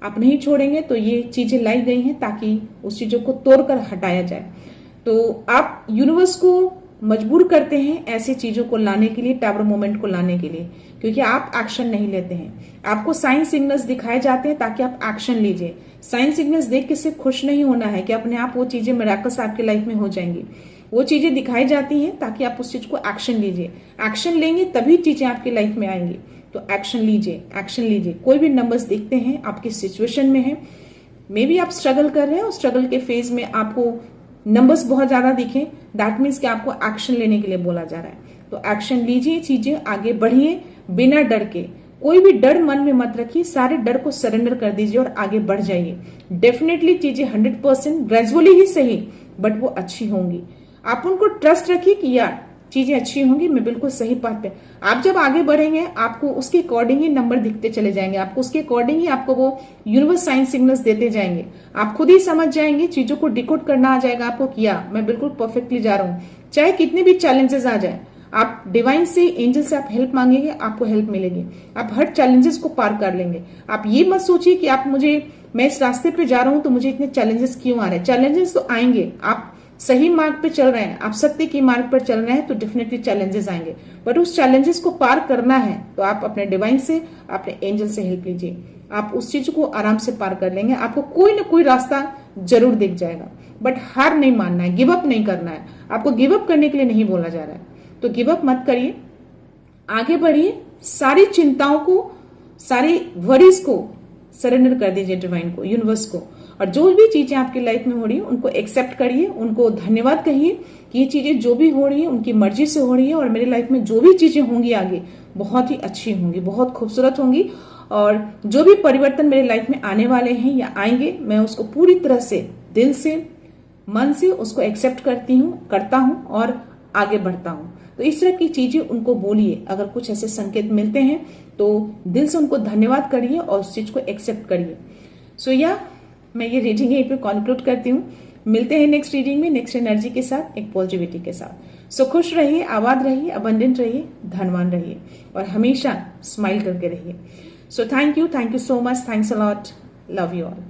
आप नहीं छोड़ेंगे तो ये चीजें लाई गई हैं ताकि उस चीजों को तोड़कर हटाया जाए। तो आप यूनिवर्स को मजबूर करते हैं ऐसी चीजों को लाने के लिए, टावर मोमेंट को लाने के लिए, क्योंकि आप एक्शन नहीं लेते हैं। आपको साइन सिग्नल्स दिखाए जाते हैं ताकि आप एक्शन लीजिए। साइन सिग्नल्स देख के सिर्फ खुश नहीं होना है कि अपने आप वो चीजें मिराकल्स आपके लाइफ में हो जाएंगी। वो चीजें दिखाई जाती हैं ताकि आप उस चीज को एक्शन लीजिए। एक्शन लेंगे तभी चीजें आपकी लाइफ में आएंगी। तो एक्शन लीजिए, एक्शन लीजिए। कोई भी नंबर्स दिखते हैं, आपकी सिचुएशन में है, मे बी आप स्ट्रगल कर रहे हैं, उस स्ट्रगल के फेज में आपको नंबर्स बहुत ज्यादा दिखे, दैट मीन्स कि आपको एक्शन लेने के लिए बोला जा रहा है। तो एक्शन लीजिए, चीजें आगे बढ़िए बिना डर के। कोई भी डर मन में मत रखिए, सारे डर को सरेंडर कर दीजिए और आगे बढ़ जाइए। डेफिनेटली चीजें 100% ग्रेजुअली ही सही, बट वो अच्छी होंगी। आप उनको ट्रस्ट रखिए कि यार चीजें अच्छी होंगी, मैं बिल्कुल सही बात पे। आप जब आगे बढ़ेंगे आपको उसके अकॉर्डिंग ही नंबर दिखते चले जाएंगे, आपको उसके अकॉर्डिंग ही आपको वो यूनिवर्स साइन सिग्नल्स देते जाएंगे। आप खुद ही समझ जाएंगे, चीजों को डिकोड करना आ जाएगा आपको, किया मैं बिल्कुल परफेक्टली जा रहा हूँ। चाहे कितने भी चैलेंजेस आ जाए, आप डिवाइन से, एंजल से आप हेल्प मांगेंगे, आपको हेल्प मिलेगी। आप हर चैलेंजेस को पार कर लेंगे। आप ये मत सोचिए कि मैं इस रास्ते पे जा रहा हूं तो मुझे इतने चैलेंजेस क्यों आ रहे हैं। चैलेंजेस तो आएंगे, आप सही मार्ग पे चल रहे हैं, आप सत्य की मार्ग पर चल रहे हैं, तो डेफिनेटली चैलेंजेस आएंगे। बट उस चैलेंजेस को पार करना है तो आप अपने डिवाइन से, अपने एंजल से हेल्प लीजिए। आप उस चीज को आराम से पार कर लेंगे। आपको कोई ना कोई रास्ता जरूर दिख जाएगा। बट हार नहीं मानना है, गिव अप नहीं करना है। आपको गिव अप करने के लिए नहीं बोला जा रहा है। तो गिव अप मत करिए, आगे बढ़िए। सारी चिंताओं को, सारी वरीज को सरेंडर कर दीजिए डिवाइन को, यूनिवर्स को। और जो भी चीजें आपकी लाइफ में हो रही है उनको एक्सेप्ट करिए, उनको धन्यवाद कहिए कि ये चीजें जो भी हो रही है उनकी मर्जी से हो रही है, और मेरी लाइफ में जो भी चीजें होंगी आगे बहुत ही अच्छी होंगी, बहुत खूबसूरत होंगी। और जो भी परिवर्तन मेरे लाइफ में आने वाले हैं या आएंगे, मैं उसको पूरी तरह से, दिल से, मन से उसको एक्सेप्ट करता हूँ और आगे बढ़ता हूँ। तो इस तरह की चीजें उनको बोलिए। अगर कुछ ऐसे संकेत मिलते हैं तो दिल से उनको धन्यवाद करिए और उस चीज को एक्सेप्ट करिए। सो मैं ये रीडिंग यहीं पे कॉन्क्लूड करती हूँ। मिलते हैं नेक्स्ट रीडिंग में, नेक्स्ट एनर्जी के साथ, एक पॉजिटिविटी के साथ। सो खुश रहिए, आबाद रहिए, अबंडेंट रहिए, धनवान रहिए और हमेशा स्माइल करके रहिए। So thank you so much, thanks a lot, love you all.